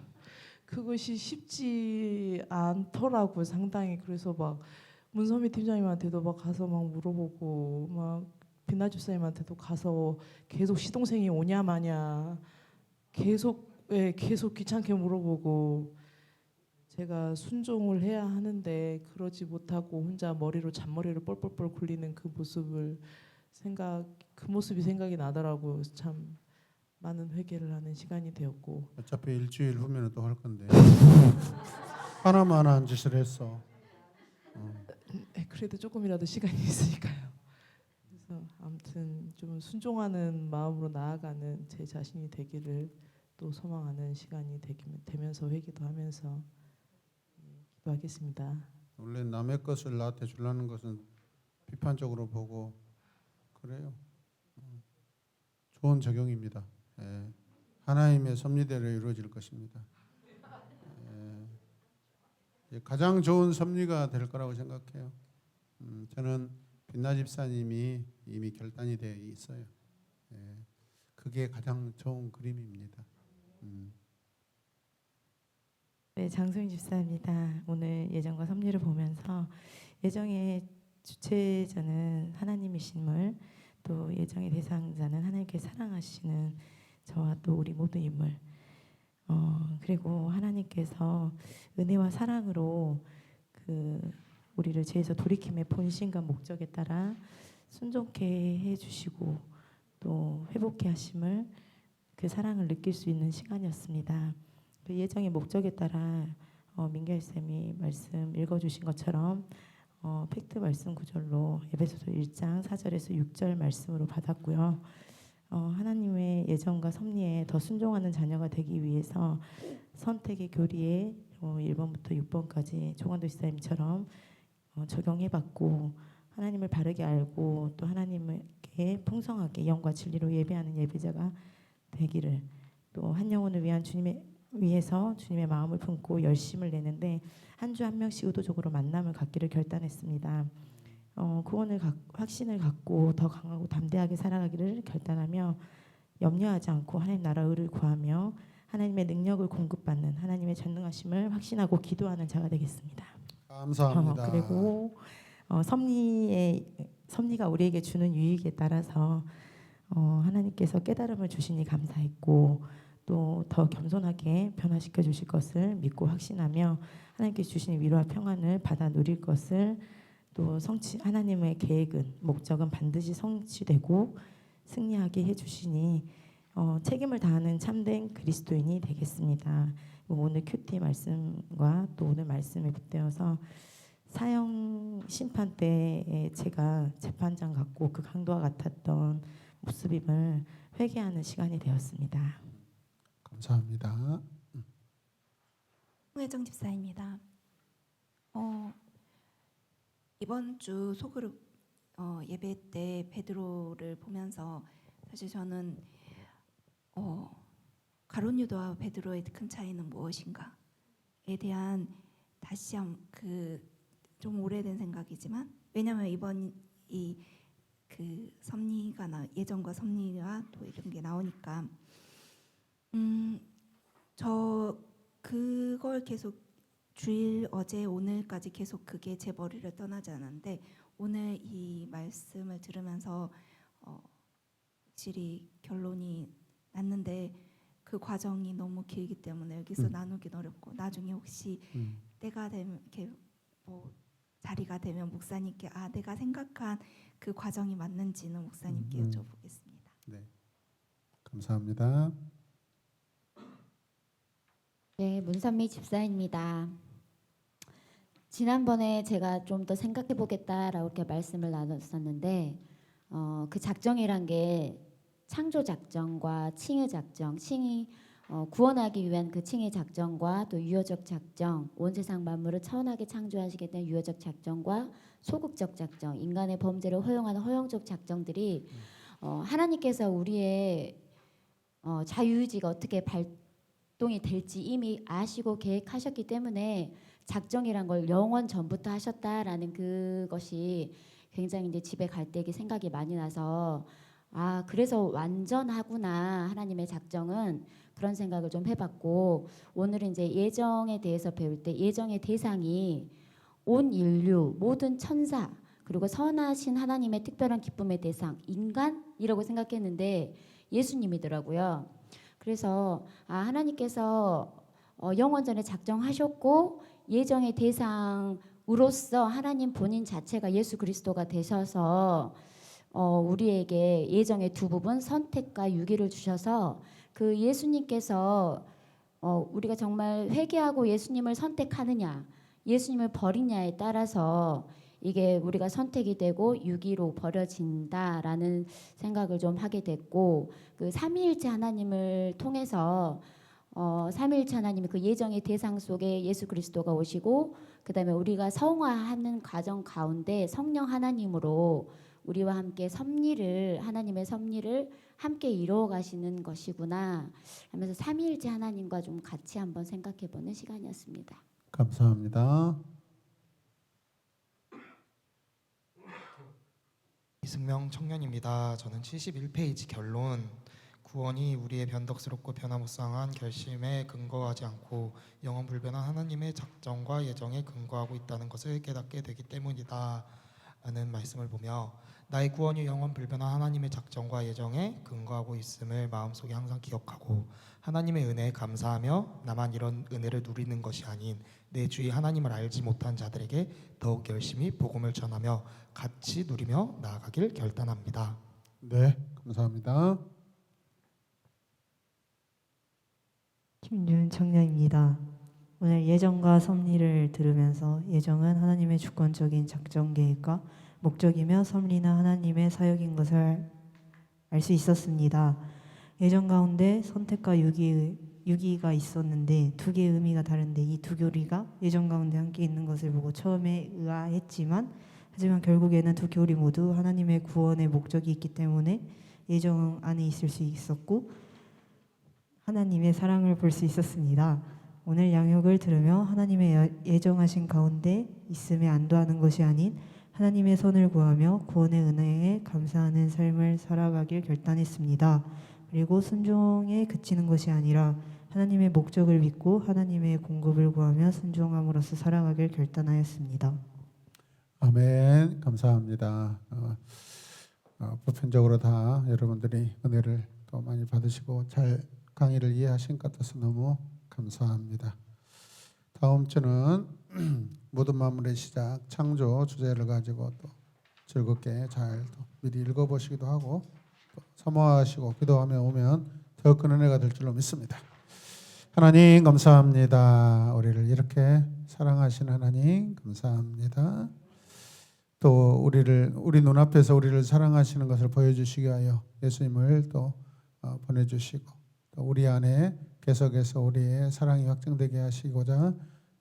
그것이 쉽지 않더라고요. 상당히. 그래서 막 문선미 팀장님한테도 막 가서 막 물어보고 막 빛나 집사님한테도 가서 계속 시동생이 오냐 마냐 계속 귀찮게 물어보고 제가 순종을 해야 하는데 그러지 못하고 혼자 머리로 잔머리를 뻘뻘뻘 굴리는 그 모습이 생각이 나더라고요. 참 많은 회개를 하는 시간이 되었고
어차피 일주일 후면 또 할 건데 하나만 한 짓을 했어.
그래도 조금이라도 시간이 있으니까요. 그래서 아무튼 좀 순종하는 마음으로 나아가는 제 자신이 되기를 또 소망하는 시간이 되면서 회개도 하면서 기도하겠습니다.
원래 남의 것을 나한테 주려는 것은 비판적으로 보고 그래요. 좋은 적용입니다. 예. 하나님의 섭리대로 이루어질 것입니다. 가장 좋은 섭리가 될 거라고 생각해요. 저는 빛나 집사님이 이미 결단이 되어 있어요. 그게 가장 좋은 그림입니다.
네,
장소영 집사입니다. 오늘 예정과 섭리를 보면서 예정의 주체자는 하나님이심을, 또 예정의 대상자는 하나님께 사랑하시는 저와 또 우리 모두 인물, 그리고 하나님께서 은혜와 사랑으로 우리를 죄에서 돌이킴의 본심과 목적에 따라 순종케 해주시고 또 회복케 하심을, 그 사랑을 느낄 수 있는 시간이었습니다. 그 예정의 목적에 따라 민결 쌤이 말씀 읽어주신 것처럼 팩트 말씀 구절로 에베소서 1장 4절에서 6절 말씀으로 받았고요. 하나님의 예정과 섭리에 더 순종하는 자녀가 되기 위해서 선택의 교리에 1번부터 6번까지 조관도 집사님처럼 적용해봤고, 하나님을 바르게 알고 또 하나님께 풍성하게 영과 진리로 예배하는 예배자가 되기를, 또 한 영혼을 위한 위해서 주님의 마음을 품고 열심을 내는데 한 주 한 명씩 의도적으로 만남을 갖기를 결단했습니다. 구원을 확신을 갖고 더 강하고 담대하게 살아가기를 결단하며 염려하지 않고 하나님 나라 의를 구하며 하나님의 능력을 공급받는 하나님의 전능하심을 확신하고 기도하는 자가 되겠습니다.
감사합니다.
그리고 섭리가 우리에게 주는 유익에 따라서 하나님께서 깨달음을 주시니 감사했고, 또 더 겸손하게 변화시켜 주실 것을 믿고 확신하며 하나님께서 주시는 위로와 평안을 받아 누릴 것을, 또 하나님의 계획은, 목적은 반드시 성취되고 승리하게 해주시니 책임을 다하는 참된 그리스도인이 되겠습니다. 오늘 큐티 말씀과 또 오늘 말씀에 빗대어서 사형 심판 때에 제가 재판장 같고 그 강도와 같았던 모습임을 회개하는 시간이 되었습니다.
감사합니다.
홍혜정 집사입니다. 이번 주 소그룹 예배 때 베드로를 보면서 사실 저는 가룟 유다와 베드로의 큰 차이는 무엇인가에 대한 다시 좀 오래된 생각이지만, 왜냐하면 이번 섭리가 예정과 섭리와 또 이런 게 나오니까 저 그걸 계속 주일 어제 오늘까지 계속 그게 제 머리를 떠나지 않았는데, 오늘 이 말씀을 들으면서 확실히 결론이 났는데, 그 과정이 너무 길기 때문에 여기서 나누긴 어렵고, 나중에 혹시 때가 되면 이렇게 자리가 되면 목사님께 내가 생각한 그 과정이 맞는지는 목사님께 여쭤보겠습니다.
네, 감사합니다.
네, 문선미 집사입니다. 지난번에 제가 좀 더 생각해 보겠다라고 이렇게 말씀을 나눴었는데, 그 작정이란 게 창조 작정과 칭의 작정, 칭이 구원하기 위한 그 칭의 작정과 또 유효적 작정, 온 세상 만물을 처원하게 창조하시게 된 유효적 작정과 소극적 작정, 인간의 범죄를 허용하는 허용적 작정들이 하나님께서 우리의 자유의지가 어떻게 발동이 될지 이미 아시고 계획하셨기 때문에 작정이란 걸 영원 전부터 하셨다라는 그것이 굉장히 이제 집에 갈 때 생각이 많이 나서, 그래서 완전하구나 하나님의 작정은, 그런 생각을 좀 해봤고, 오늘은 이제 예정에 대해서 배울 때 예정의 대상이 온 인류 모든 천사 그리고 선하신 하나님의 특별한 기쁨의 대상 인간이라고 생각했는데 예수님이더라고요. 그래서 하나님께서 영원전에 작정하셨고 예정의 대상으로서 하나님 본인 자체가 예수 그리스도가 되셔서 우리에게 예정의 두 부분 선택과 유기를 주셔서, 그 예수님께서 우리가 정말 회개하고 예수님을 선택하느냐 예수님을 버리냐에 따라서 이게 우리가 선택이 되고 유기로 버려진다라는 생각을 좀 하게 됐고, 그 삼위일체 하나님을 통해서 삼위일체 하나님이 그 예정의 대상 속에 예수 그리스도가 오시고, 그다음에 우리가 성화하는 과정 가운데 성령 하나님으로 우리와 함께 하나님의 섭리를 함께 이루어 가시는 것이구나 하면서 삼위일체 하나님과 좀 같이 한번 생각해보는 시간이었습니다.
감사합니다.
이승명 청년입니다. 저는 71페이지 결론 구원이 우리의 변덕스럽고 변화무쌍한 결심에 근거하지 않고 영원 불변한 하나님의 작정과 예정에 근거하고 있다는 것을 깨닫게 되기 때문이다 라는 말씀을 보며, 나의 구원이 영원 불변한 하나님의 작정과 예정에 근거하고 있음을 마음속에 항상 기억하고 하나님의 은혜에 감사하며 나만 이런 은혜를 누리는 것이 아닌 내 주위 하나님을 알지 못한 자들에게 더욱 열심히 복음을 전하며 같이 누리며 나아가길 결단합니다.
네, 감사합니다.
김윤 청년입니다. 오늘 예정과 섭리를 들으면서 예정은 하나님의 주권적인 작정 계획과 목적이며 섭리는 하나님의 사역인 것을 알 수 있었습니다. 예정 가운데 선택과 유기가 있었는데 두 개의 의미가 다른데 이 두 교리가 예정 가운데 함께 있는 것을 보고 처음에 의아했지만 하지만 결국에는 두 교리 모두 하나님의 구원의 목적이 있기 때문에 예정 안에 있을 수 있었고 하나님의 사랑을 볼 수 있었습니다. 오늘 양육을 들으며 하나님의 예정하신 가운데 있음에 안도하는 것이 아닌 하나님의 선을 구하며 구원의 은혜에 감사하는 삶을 살아가길 결단했습니다. 그리고 순종에 그치는 것이 아니라 하나님의 목적을 믿고 하나님의 공급을 구하며 순종함으로써 살아가길 결단하였습니다.
아멘. 감사합니다. 보편적으로 다 여러분들이 은혜를 또 많이 받으시고 잘 강의를 이해하신 것 같아서 너무 감사합니다. 다음 주는 모든 만물의 시작 창조 주제를 가지고 또 즐겁게 잘 또 미리 읽어보시기도 하고 또 사모하시고 기도하며 오면 더 큰 은혜가 될 줄로 믿습니다. 하나님 감사합니다. 우리를 이렇게 사랑하신 하나님 감사합니다. 또 우리 눈앞에서 우리를 사랑하시는 것을 보여주시기 위하여 예수님을 또 보내주시고 또 우리 안에 계속해서 우리의 사랑이 확증되게 하시고자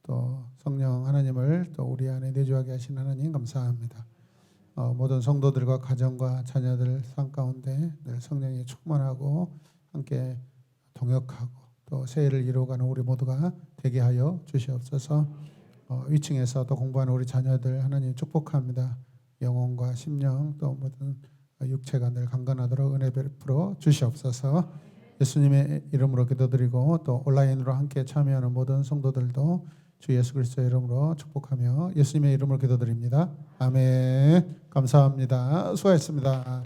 또 성령 하나님을 또 우리 안에 내주하게 하신 하나님 감사합니다. 모든 성도들과 가정과 자녀들 삶 가운데 늘 성령이 충만하고 함께 동역하고 또 새해를 이루어가는 우리 모두가 되게 하여 주시옵소서. 위층에서 또 공부하는 우리 자녀들 하나님 축복합니다. 영혼과 심령 또 모든 육체가 늘 강건하도록 은혜 베풀어 주시옵소서. 예수님의 이름으로 기도드리고 또 온라인으로 함께 참여하는 모든 성도들도 주 예수 그리스도의 이름으로 축복하며 예수님의 이름으로 기도드립니다. 아멘. 감사합니다. 수고하셨습니다.